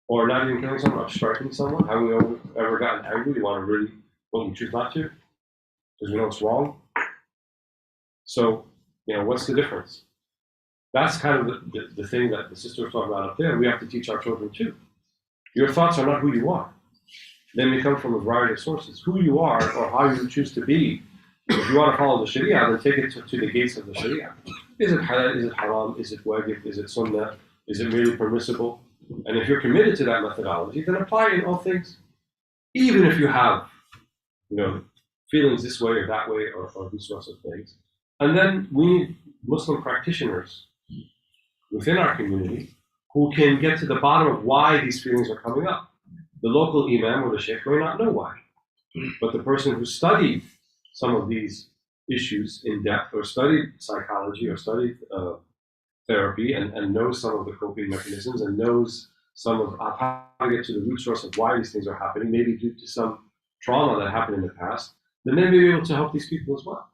Or not even killing someone, or striking someone? Have we ever gotten angry? You want to really, well, you choose not to, because we know it's wrong. So, what's the difference? That's kind of the thing that the sister was talking about up there. We have to teach our children too. Your thoughts are not who you are. They may come from a variety of sources. Who you are or how you choose to be. If you want to follow the Sharia, then take it to the gates of the Sharia. Is it halal? Is it haram? Is it wajib? Is it sunnah? Is it merely permissible? And if you're committed to that methodology, then apply it in all things. Even if you have, feelings this way or that way or these sorts of things. And then we need Muslim practitioners within our community who can get to the bottom of why these feelings are coming up. The local imam or the sheikh may not know why, but the person who studied some of these issues in depth, or studied psychology, or studied therapy, and knows some of the coping mechanisms, and knows some of how to get to the root source of why these things are happening, maybe due to some trauma that happened in the past, then they may be able to help these people as well.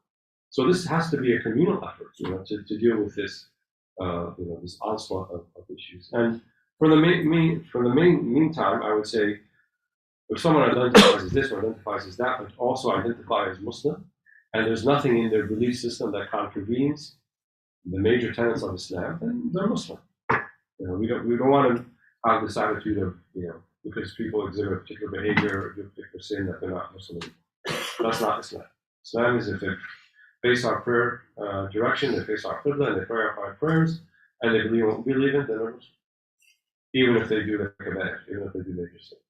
So this has to be a communal effort, to deal with this, this onslaught of issues. And for the meantime, I would say, if someone identifies as this or identifies as that, but also identify as Muslim, and there's nothing in their belief system that contravenes the major tenets of Islam, then they're Muslim. We don't want to have this attitude of, because people exhibit a particular behavior or do a particular sin, that they're not Muslim. That's not Islam. Islam is if they face our prayer direction, they face our qibla, and they pray our prayers, and they believe what we believe in, then they're Muslim. Even if they do the kabair, even if they do major sin.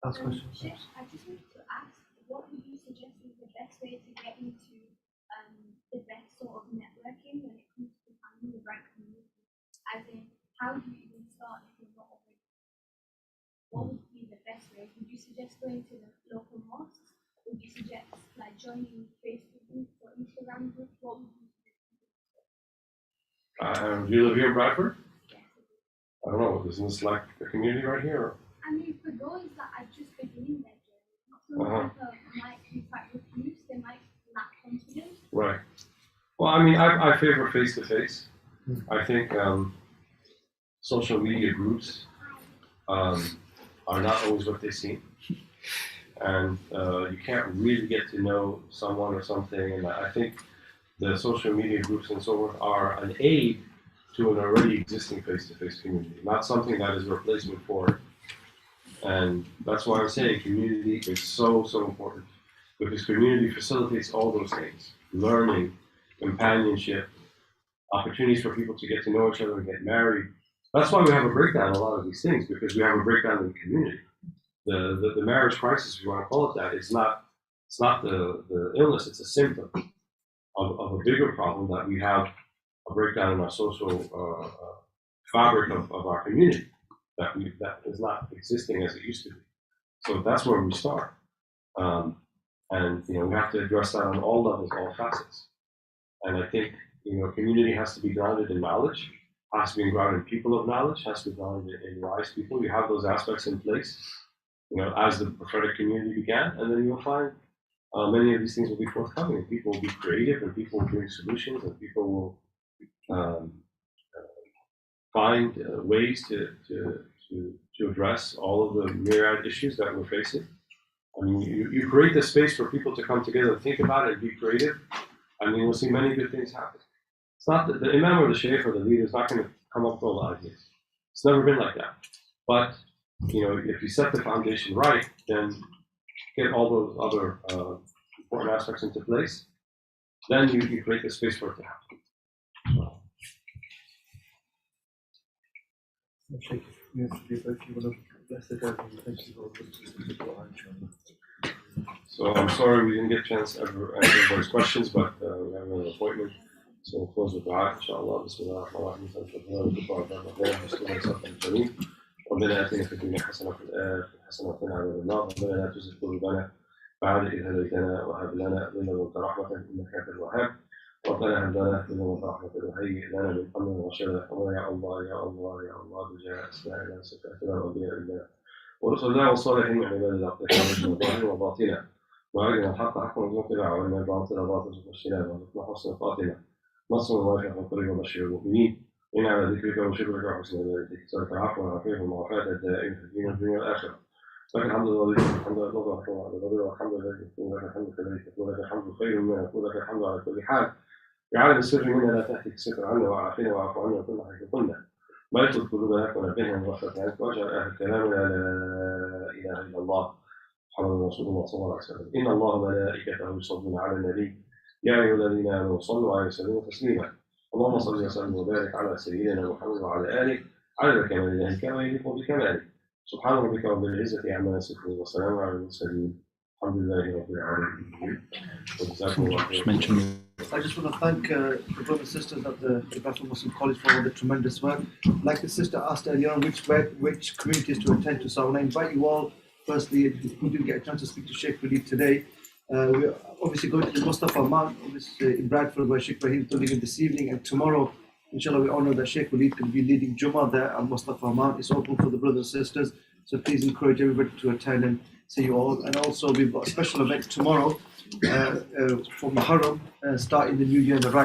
Last question. Shaykh, I just wanted to ask, what would you suggest is the best way to get into the best sort of networking when it comes to finding the right community? As in, how do you even start if you're not already? What would be the best way? Would you suggest going to the local mosques? Would you suggest joining Facebook groups or Instagram groups? What would you suggest? Do you live here in Bradford? Yes. I don't know. Isn't this like a community right here? Or? I mean, for those that are just beginning their journey, some people might be quite confused, they might lack confidence. Right. Well, I mean, I favor face-to-face. I think social media groups are not always what they seem. And you can't really get to know someone or something. And I think the social media groups and so forth are an aid to an already existing face-to-face community, not something that is a replacement for it. And that's why I'm saying community is so important, because community facilitates all those things: learning, companionship, opportunities for people to get to know each other and get married. That's why we have a breakdown in a lot of these things, because we have a breakdown in the community. The marriage crisis, if you want to call it that, it's not the illness, it's a symptom of a bigger problem, that we have a breakdown in our social fabric of our community. That is not existing as it used to be. So that's where we start. And we have to address that on all levels, all facets. And I think community has to be grounded in knowledge, has to be grounded in people of knowledge, has to be grounded in wise people. You have those aspects in place, as the prophetic community began, and then you'll find many of these things will be forthcoming, and people will be creative, and people will bring solutions, and people will find ways to address all of the myriad issues that we're facing. I mean, you create the space for people to come together and think about it and be creative. I mean, we'll see many good things happen. It's not that the imam or the sheikh or the leader is not going to come up with all the ideas. It's never been like that. But if you set the foundation right, then get all those other important aspects into place, then you create the space for it to happen. Shaykh, yes, if you want to bless the God, thank you for So I'm sorry we didn't get a chance to answer everybody's questions, but we have another appointment. So we'll close with dua, inshallah. Bismillah. ربنا آتنا في الدنيا حسنة وفي الآخرة حسنة وقنا عذاب النار ربنا لا تزغ قلوبنا بعد إذ هديتنا وهب لنا من لدنك رحمة إنك أنت الوهاب ربنا هب لنا من لدنك رحمة وهيئ لنا من أمرنا رشدا يا الله يا الله يا الله بجاه أسمائنا وصفاتنا وأنبياء الله ورسل الله والصالحين من عباد الله ظاهرا وباطنا وأرنا الحق حقا وارزقنا اتباعه وأرنا الباطل باطلا وارزقنا اجتنابه وارزقنا حسن الخاتمة نصر وافع وقريب وبشر المؤمنين إن على ذكرك وشكرك وحسن عبادتك سألك العفو والعافية والمعافاة الدائمة في الدين والدنيا والآخرة لك الحمد لله الحمد لله والحمد لله لك الحمد كما يكون لك الحمد خير مما يكون لك الحمد على كل حال يعلم السر منا لا تهتك الستر عنا وعافنا واعف عنا وكل حيث قلنا ما يطلب قلوبنا ونبهنا من غفلة عنك واجعل آخر كلامنا لا إله إلا الله محمد رسول الله صلى الله عليه وسلم إن الله وملائكته يصلون على النبي يا أيها الذين آمنوا صلوا عليه وسلموا تسليما اللهم صل وسلم وبارك على سيدنا محمد وعلى آله على كمال الله كما يليق بكماله سبحان ربك رب العزة عما يصفون وسلام على المرسلين الحمد لله رب العالمين وجزاكم الله خيرا. I just want to thank the brothers and sisters at the Tribulations Muslim College for all the tremendous work. Like the sister asked earlier on which communities to attend to, so I want to invite you all. Firstly, who didn't get a chance to speak to Shaykh Walead today, we're obviously going to the Mustafa Mount, obviously in Bradford, where Shaykh Rahim is leading this evening, and tomorrow, inshallah, we honor that Shaykh Walead can be leading Jummah there at Mustafa Mount. It's open for the brothers and sisters, so please encourage everybody to attend and see you all. And also, we've got a special event tomorrow for Muharram, starting the new year in the right